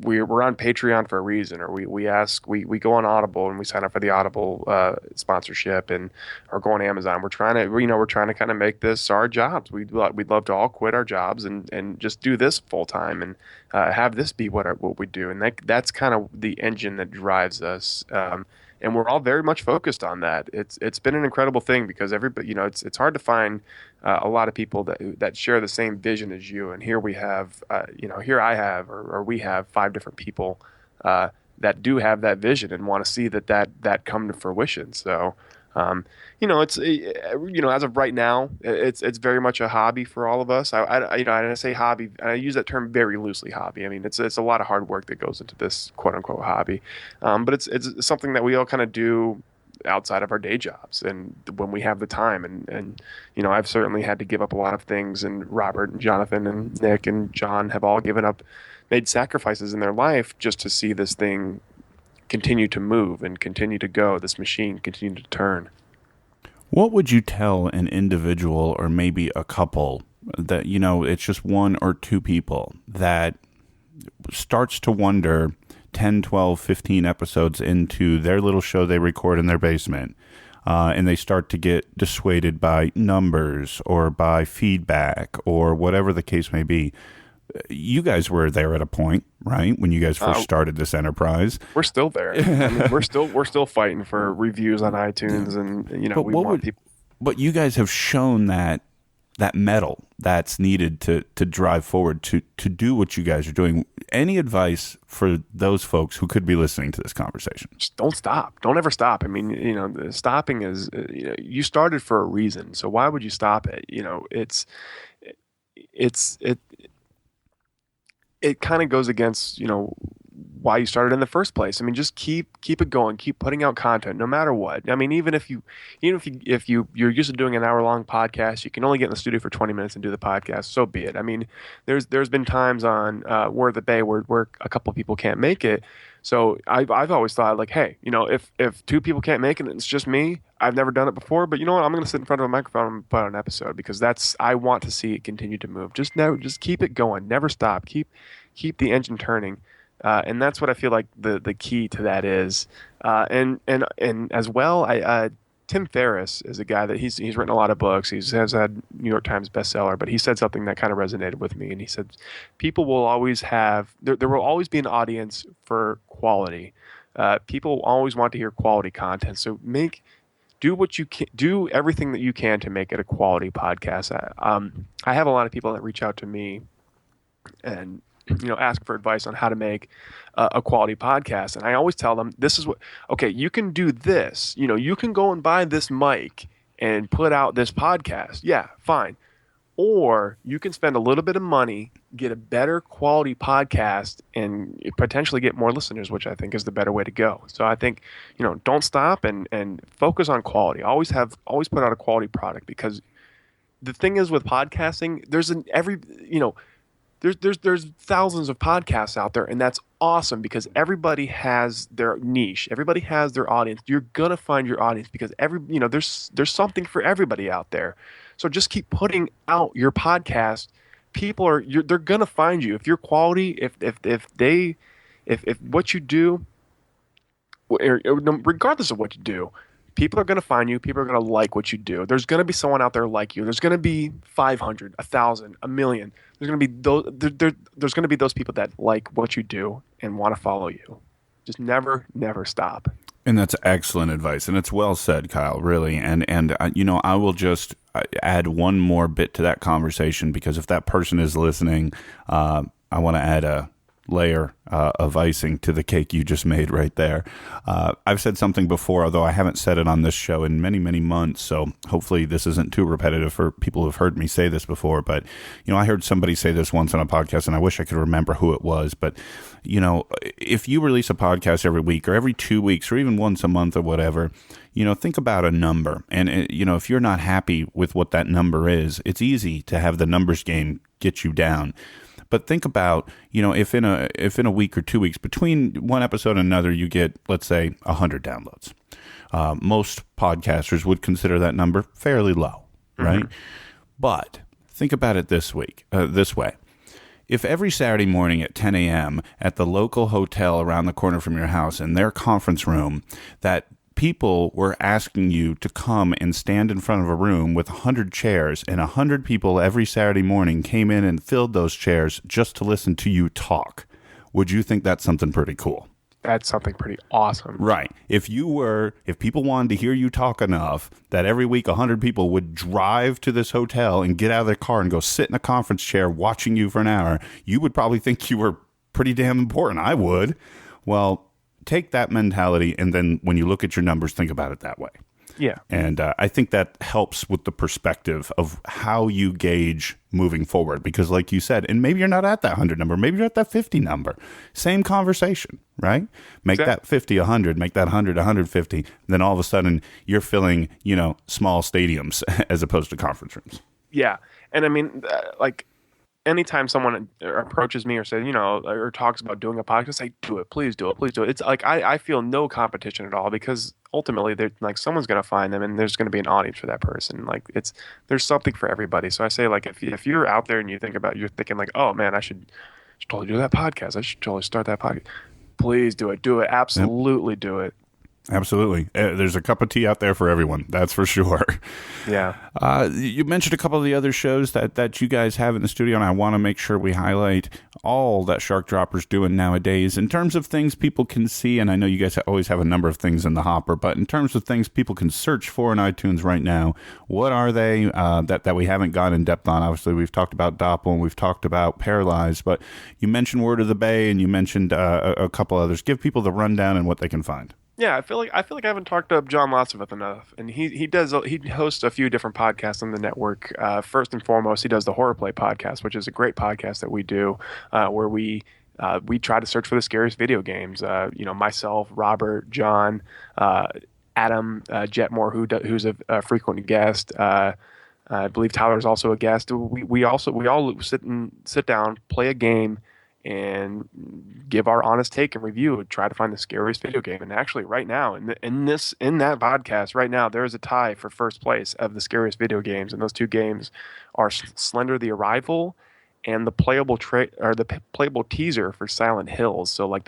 We're on Patreon for a reason, or we go on Audible and we sign up for the Audible sponsorship, or go on Amazon. We're trying to kind of make this our jobs. We'd love to all quit our jobs and just do this full time and have this be what we do. And that's kind of the engine that drives us. And we're all very much focused on that. It's been an incredible thing because everybody, it's hard to find a lot of people that share the same vision as you. And here we have, here I have, or we have 5 different people that do have that vision and want to see that come to fruition. So, it's as of right now, it's very much a hobby for all of us. I say hobby, and I use that term very loosely. Hobby. I mean, it's a lot of hard work that goes into this quote unquote hobby, but it's something that we all kind of do outside of our day jobs and when we have the time. And I've certainly had to give up a lot of things, and Robert and Jonathan and Nick and John have all made sacrifices in their life just to see this thing continue to move and continue to go, this machine continue to turn. What would you tell an individual, or maybe a couple, that, it's just 1 or 2 people that starts to wonder 10, 12, 15 episodes into their little show they record in their basement, and they start to get dissuaded by numbers or by feedback or whatever the case may be? You guys were there at a point, right, when you guys first started this enterprise. We're still there. I mean, we're still fighting for reviews on iTunes, and we want people. But you guys have shown that mettle that's needed to drive forward to do what you guys are doing. Any advice for those folks who could be listening to this conversation? Just don't stop. Don't ever stop. I mean, stopping is you started for a reason. So why would you stop it? It kind of goes against, why you started in the first place. I mean, just keep it going, keep putting out content, no matter what. I mean, even if you're used to doing an hour-long podcast, you can only get in the studio for 20 minutes and do the podcast. So be it. I mean, there's been times on Word of the Bay where a couple of people can't make it. So I've always thought, like, hey, if 2 people can't make it, and it's just me. I've never done it before, but you know what? I'm going to sit in front of a microphone and put out an episode because I want to see it continue to move. Just keep it going, never stop. Keep the engine turning, and that's what I feel like the key to that is. And as well, Tim Ferriss is a guy that he's written a lot of books. He has had New York Times bestseller, but he said something that kind of resonated with me. And he said, people will always there will always be an audience for quality. People always want to hear quality content. So do everything that you can to make it a quality podcast. I have a lot of people that reach out to me and ask for advice on how to make a quality podcast. And I always tell them, you can do this. You can go and buy this mic and put out this podcast. Yeah, fine. or you can spend a little bit of money, get a better quality podcast, and potentially get more listeners, which I think is the better way to go. So I think, don't stop and focus on quality. Always put out a quality product, because the thing is with podcasting, there's thousands of podcasts out there, and that's awesome because everybody has their niche. Everybody has their audience. You're gonna find your audience because there's something for everybody out there. So just keep putting out your podcast. They're gonna find you if you're quality. If what you do, regardless of what you do, people are going to find you. People are going to like what you do. There's going to be someone out there like you. There's going to be 500, 1,000, a million. There's going to be there's going to be those people that like what you do and want to follow you. Just never stop. And that's excellent advice, and it's well said, Kyle. Really, and I will just add one more bit to that conversation, because if that person is listening, I want to add a layer of icing to the cake you just made right there. I've said something before, although I haven't said it on this show in many, many months, so hopefully this isn't too repetitive for people who've heard me say this before, but, I heard somebody say this once on a podcast, and I wish I could remember who it was, but, if you release a podcast every week or every 2 weeks or even once a month or whatever, think about a number. And, if you're not happy with what that number is, it's easy to have the numbers game get you down. But think about, if in a week or 2 weeks between one episode and another, you get, let's say, 100 downloads. Most podcasters would consider that number fairly low, right? Mm-hmm. But think about it this way. If every Saturday morning at 10 a.m. at the local hotel around the corner from your house in their conference room, that people were asking you to come and stand in front of a room with 100 chairs, and 100 people every Saturday morning came in and filled those chairs just to listen to you talk, would you think that's something pretty cool? That's something pretty awesome. Right. If people wanted to hear you talk enough that every week 100 people would drive to this hotel and get out of their car and go sit in a conference chair watching you for an hour, you would probably think you were pretty damn important. I would. Well, take that mentality, and then when you look at your numbers, think about it that way. Yeah. And I think that helps with the perspective of how you gauge moving forward. Because like you said, and maybe you're not at that 100 number, maybe you're at that 50 number. Same conversation, right? Make that 50 100, make that 100 150. Then all of a sudden you're filling, small stadiums as opposed to conference rooms. Yeah. And I mean, anytime someone approaches me or says, or talks about doing a podcast, I say, do it, please do it, please do it. It's like I feel no competition at all, because ultimately, someone's going to find them, and there's going to be an audience for that person. There's something for everybody. So I say, if you're out there and you're thinking like, oh man, I should totally do that podcast. I should totally start that podcast. Please do it. Do it. Absolutely do it. Absolutely. There's a cup of tea out there for everyone. That's for sure. Yeah. You mentioned a couple of the other shows that you guys have in the studio, and I want to make sure we highlight all that Sharkdropper's doing nowadays in terms of things people can see. And I know you guys always have a number of things in the hopper, but in terms of things people can search for in iTunes right now, what are they that we haven't gone in depth on? Obviously, we've talked about Dopple and we've talked about Paralyzed, but you mentioned Word of the Bay and you mentioned a couple others. Give people the rundown and what they can find. Yeah, I feel like I haven't talked up John Lotsvith enough, and he hosts a few different podcasts on the network. First and foremost, he does the Horror Play podcast, which is a great podcast that we do, where we try to search for the scariest video games. Myself, Robert, John, Adam, Jetmore, who's a frequent guest. I believe Tyler's also a guest. We all sit down, play a game, and give our honest take and review and try to find the scariest video game. And actually right now in that podcast right now, there is a tie for first place of the scariest video games. And those two games are Slender the Arrival and the playable playable teaser for Silent Hills. So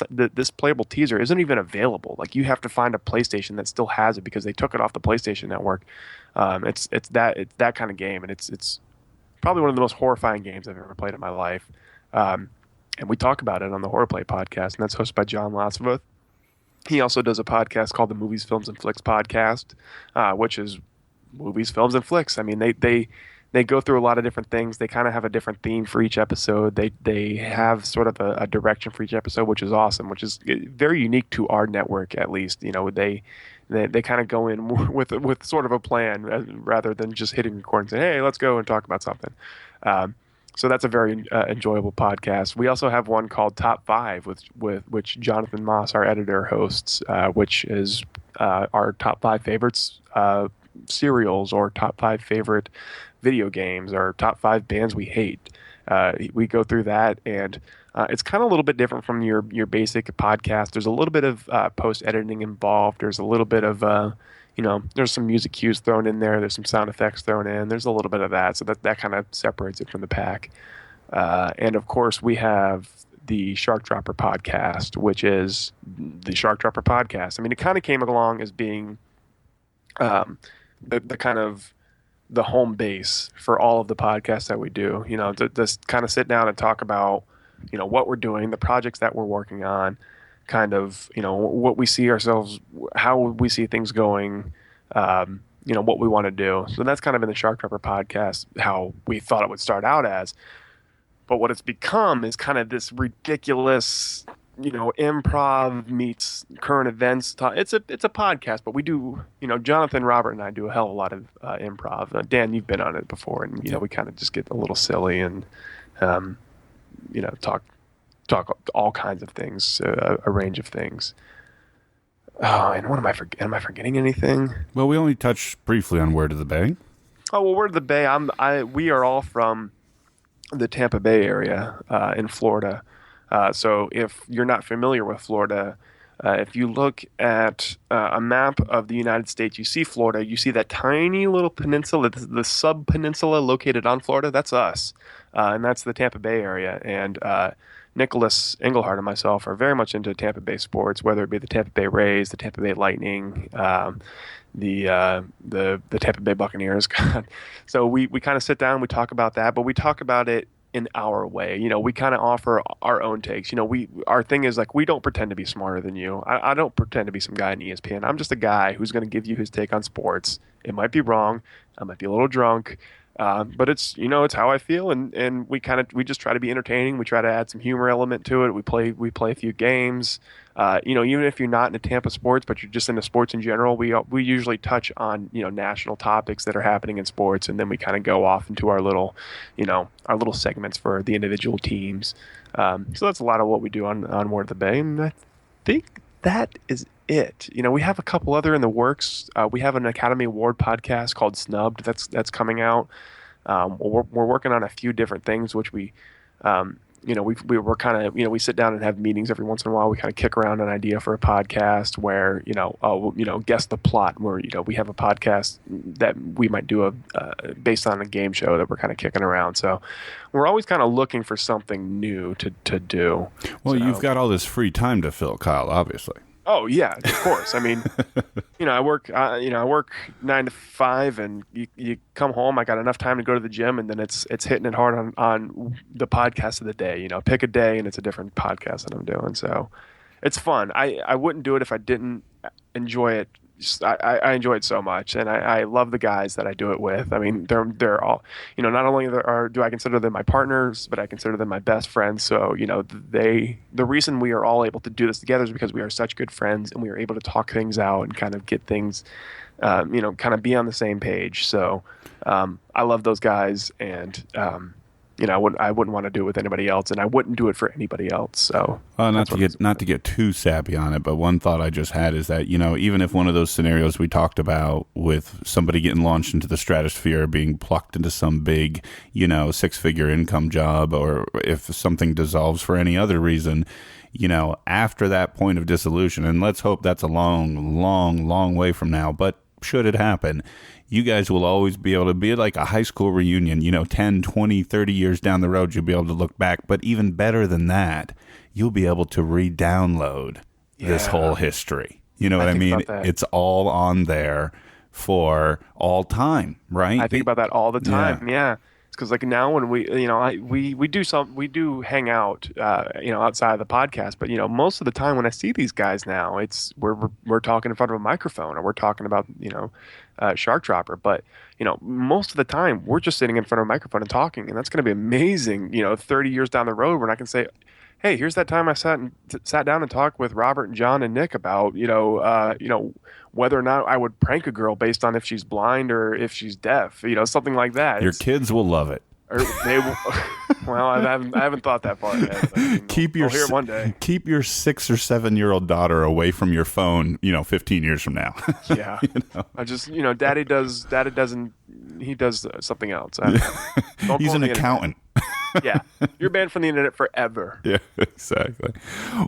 this playable teaser isn't even available. You have to find a PlayStation that still has it because they took it off the PlayStation Network. It's that kind of game. And it's probably one of the most horrifying games I've ever played in my life. And we talk about it on the Horror Play podcast, and that's hosted by John Lotsvith. He also does a podcast called the Movies, Films, and Flicks podcast, which is movies, films, and flicks. I mean, they go through a lot of different things. They kind of have a different theme for each episode. They have sort of a direction for each episode, which is awesome, which is very unique to our network, at least. They kind of go in with sort of a plan rather than just hitting record and saying, hey, let's go and talk about something. So that's a very enjoyable podcast. We also have one called Top 5, which Jonathan Moss, our editor, hosts, which is our top 5 favorites serials, or top 5 favorite video games, or top 5 bands we hate. We go through that, and it's kind of a little bit different from your basic podcast. There's a little bit of post-editing involved. There's a little bit of there's some music cues thrown in there. There's some sound effects thrown in. There's a little bit of that. So that kind of separates it from the pack. And of course, we have the Sharkdropper podcast, which is the Sharkdropper podcast. I mean, it kind of came along as being the kind of the home base for all of the podcasts that we do. To just kind of sit down and talk about, what we're doing, the projects that we're working on, kind of, what we see ourselves, how we see things going, what we want to do. So that's kind of in the Sharkdropper podcast, how we thought it would start out as. But what it's become is kind of this ridiculous, improv meets current events. It's a podcast, but we do, Jonathan, Robert, and I do a hell of a lot of improv. Dan, you've been on it before, and, we kind of just get a little silly and, talk all kinds of things, a range of things. Oh, and what am I forgetting anything? Well, we only touched briefly on Word of the Bay. Oh, well, Word of the Bay, we are all from the Tampa Bay area in Florida. So if you're not familiar with Florida, if you look at a map of the United States, you see Florida, you see that tiny little peninsula, the sub-peninsula located on Florida, that's us. And that's the Tampa Bay area. And Nicholas Engelhardt and myself are very much into Tampa Bay sports, whether it be the Tampa Bay Rays, the Tampa Bay Lightning, the Tampa Bay Buccaneers. So we kind of sit down, we talk about that, but we talk about it in our way. We kind of offer our own takes. Our thing is, like, we don't pretend to be smarter than you. I don't pretend to be some guy in ESPN. I'm just a guy who's going to give you his take on sports. It might be wrong. I might be a little drunk. But it's how I feel, and we just try to be entertaining. We try to add some humor element to it. We play a few games. Even if you're not into Tampa sports, but you're just into sports in general, we usually touch on national topics that are happening in sports, and then we kind of go off into our little segments for the individual teams. So that's a lot of what we do on Word of the Bay, and I think that is it. We have a couple other in the works. We have an Academy Award podcast called Snubbed that's coming out. We're working on a few different things, which we we're kind of, we sit down and have meetings every once in a while. We kind of kick around an idea for a podcast where, guess the plot, where, we have a podcast that we might do based on a game show that we're kind of kicking around. So we're always kind of looking for something new to do. Well, you've got all this free time to fill, Kyle, obviously. Oh yeah, of course. I mean, I work 9 to 5, and you come home. I got enough time to go to the gym, and then it's hitting it hard on the podcast of the day. Pick a day, and it's a different podcast that I'm doing. So it's fun. I wouldn't do it if I didn't enjoy it. I enjoy it so much, and I love the guys that I do it with. I mean, they're all, not only do I consider them my partners, but I consider them my best friends. So, the reason we are all able to do this together is because we are such good friends, and we are able to talk things out and kind of get things, kind of be on the same page. So, I love those guys, and, I wouldn't want to do it with anybody else, and I wouldn't do it for anybody else. So, well, not to get too sappy on it, but one thought I just had is that even if one of those scenarios we talked about with somebody getting launched into the stratosphere, being plucked into some big 6-figure income job, or if something dissolves for any other reason, after that point of dissolution, and let's hope that's a long way from now, but should it happen, you guys will always be able to be like a high school reunion, 10, 20, 30 years down the road, you'll be able to look back. But even better than that, you'll be able to re-download this whole history. You know what I mean? It's all on there for all time, right? I think about that all the time. Yeah. because like now when we we do hang out outside of the podcast, but most of the time when I see these guys now, it's we're talking in front of a microphone or we're talking about Sharkdropper, but most of the time we're just sitting in front of a microphone and talking, and that's going to be amazing 30 years down the road when I can say, hey, here's that time I sat down and talked with Robert and John and Nick about whether or not I would prank a girl based on if she's blind or if she's deaf, something like that. Your kids will love it. Or they will, well, I haven't thought that far yet. But, I'll hear it one day. Keep your 6 or 7-year-old daughter away from your phone, 15 years from now. Yeah. I just, Daddy doesn't, he does something else. He's an accountant. Yeah. You're banned from the internet forever. Yeah, exactly.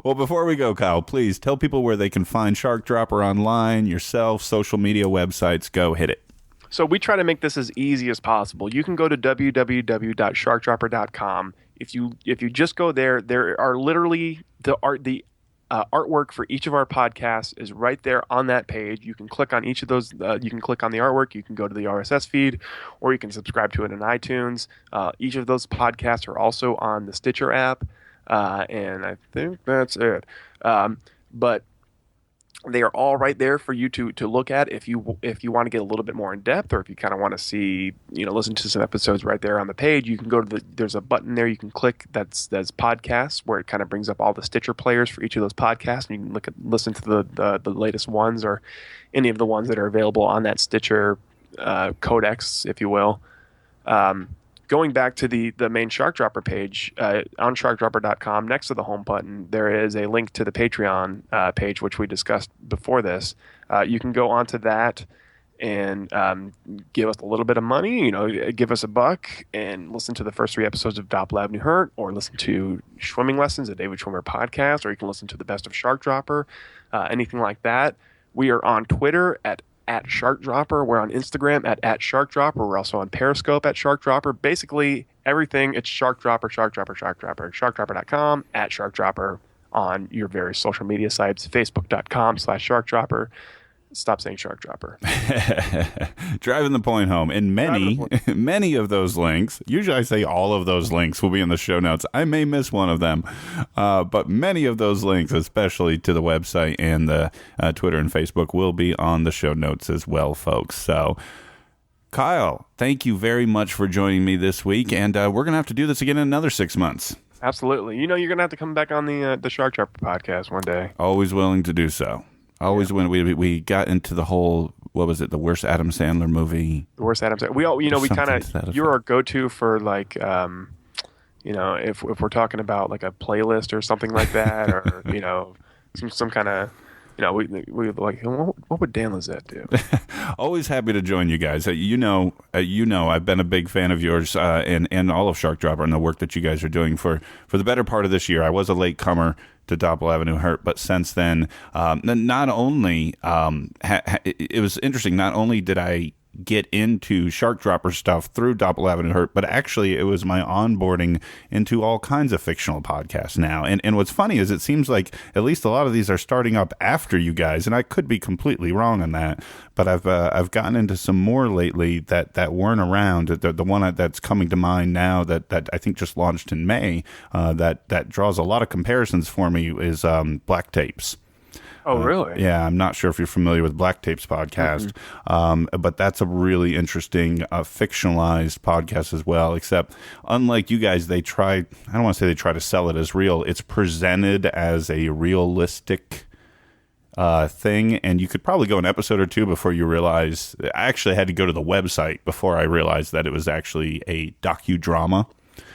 Well, before we go, Kyle, please tell people where they can find Sharkdropper online, yourself, social media websites. Go hit it. So we try to make this as easy as possible. You can go to www.sharkdropper.com. If you just go there are literally the artwork for each of our podcasts is right there on that page. You can click on each of those. You can click on the artwork. You can go to the RSS feed, or you can subscribe to it in iTunes. Each of those podcasts are also on the Stitcher app, and I think that's it. But they are all right there for you to look at if you want to get a little bit more in depth, or if you kind of want to see listen to some episodes right there on the page. You can go to there's a button there you can click that's podcasts, where it kind of brings up all the Stitcher players for each of those podcasts, and you can listen to the latest ones or any of the ones that are available on that Stitcher codex, if you will. Going back to the main Sharkdropper page, on sharkdropper.com, next to the home button, there is a link to the Patreon page, which we discussed before this. You can go onto that and give us a little bit of money, give us $1 and listen to the first 3 episodes of Dopple Ave Hurt, or listen to Swimming Lessons, a David Schwimmer podcast, or you can listen to the best of Sharkdropper, anything like that. We are on Twitter at Sharkdropper. We're on Instagram at Sharkdropper. We're also on Periscope at Sharkdropper. Basically, everything, it's Sharkdropper. Sharkdropper.com, at Sharkdropper on your various social media sites, facebook.com/Sharkdropper. Stop saying Sharkdropper. Driving the point home. And many of those links, usually I say all of those links will be in the show notes. I may miss one of them. But many of those links, especially to the website and the Twitter and Facebook, will be on the show notes as well, folks. So, Kyle, thank you very much for joining me this week. And we're going to have to do this again in another 6 months. Absolutely. You're going to have to come back on the Sharkdropper podcast one day. Always willing to do so. Always when we got into the whole, what was it, the worst Adam Sandler movie? The worst Adam Sandler. We kind of, you're our go-to for like, if we're talking about like a playlist or something like that, or, some kind of, we like, what would Dan Lizette do? Always happy to join you guys. I've been a big fan of yours and all of Sharkdropper and the work that you guys are doing for the better part of this year. I was a late comer to Dopple Ave Hurt, but since then, not only it was interesting. Not only did I get into Sharkdropper stuff through Dopple Ave Hurt, but actually it was my onboarding into all kinds of fictional podcasts now. And what's funny is it seems like at least a lot of these are starting up after you guys, and I could be completely wrong on that, but I've gotten into some more lately that weren't around. The one that's coming to mind now that I think just launched in May, that draws a lot of comparisons for me is Black Tapes. Oh, really? Yeah, I'm not sure if you're familiar with Black Tapes podcast, but that's a really interesting fictionalized podcast as well, except unlike you guys, I don't want to say they try to sell it as real. It's presented as a realistic thing, and you could probably go an episode or two before you realize. I actually had to go to the website before I realized that it was actually a docudrama.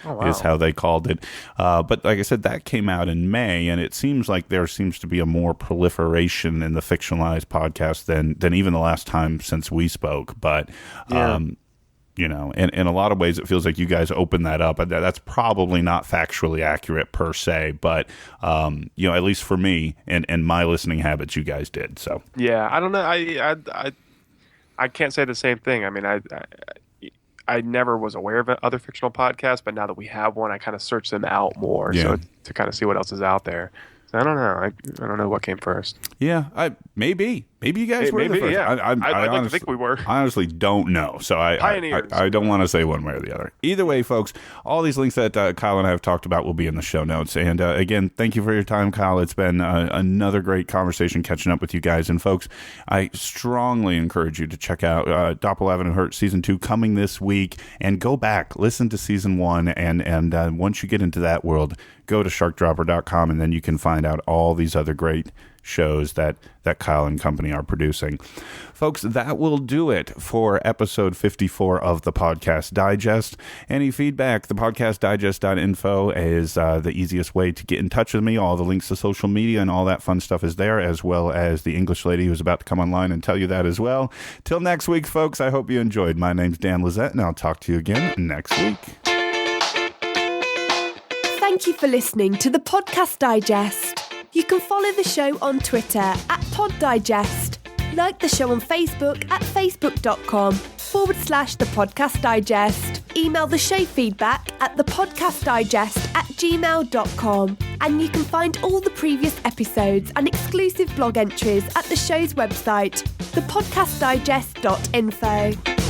Oh, wow. Is how they called it. But like I said, that came out in May, and it seems like there seems to be a more proliferation in the fictionalized podcast than even the last time since we spoke. But, in a lot of ways, it feels like you guys opened that up. That's probably not factually accurate per se, but, at least for me and my listening habits, you guys did. So yeah, I don't know. I can't say the same thing. I mean, I never was aware of other fictional podcasts, but now that we have one, I kind of search them out more, so to kind of see what else is out there. I don't know. I don't know what came first. Yeah, maybe you guys were the first. Yeah. I'd like to think we were. I honestly don't know, so I don't want to say one way or the other. Either way, folks, all these links that Kyle and I have talked about will be in the show notes. And again, thank you for your time, Kyle. It's been another great conversation catching up with you guys. And folks, I strongly encourage you to check out Dopple Ave Hurt Season 2 coming this week, and go back, listen to Season 1, and once you get into that world, go to sharkdropper.com, and then you can find out all these other great shows that Kyle and company are producing. Folks, that will do it for episode 54 of the Podcast Digest. Any feedback, thepodcastdigest.info is the easiest way to get in touch with me. All the links to social media and all that fun stuff is there, as well as the English lady who's about to come online and tell you that as well. Till next week, folks, I hope you enjoyed. My name's Dan Lizette, and I'll talk to you again next week. Thank you for listening to the Podcast Digest. You can follow the show on Twitter at PodDigest, like the show on Facebook at facebook.com/The Podcast Digest, email the show feedback at thepodcastdigest@gmail.com, and you can find all the previous episodes and exclusive blog entries at the show's website, thepodcastdigest.info.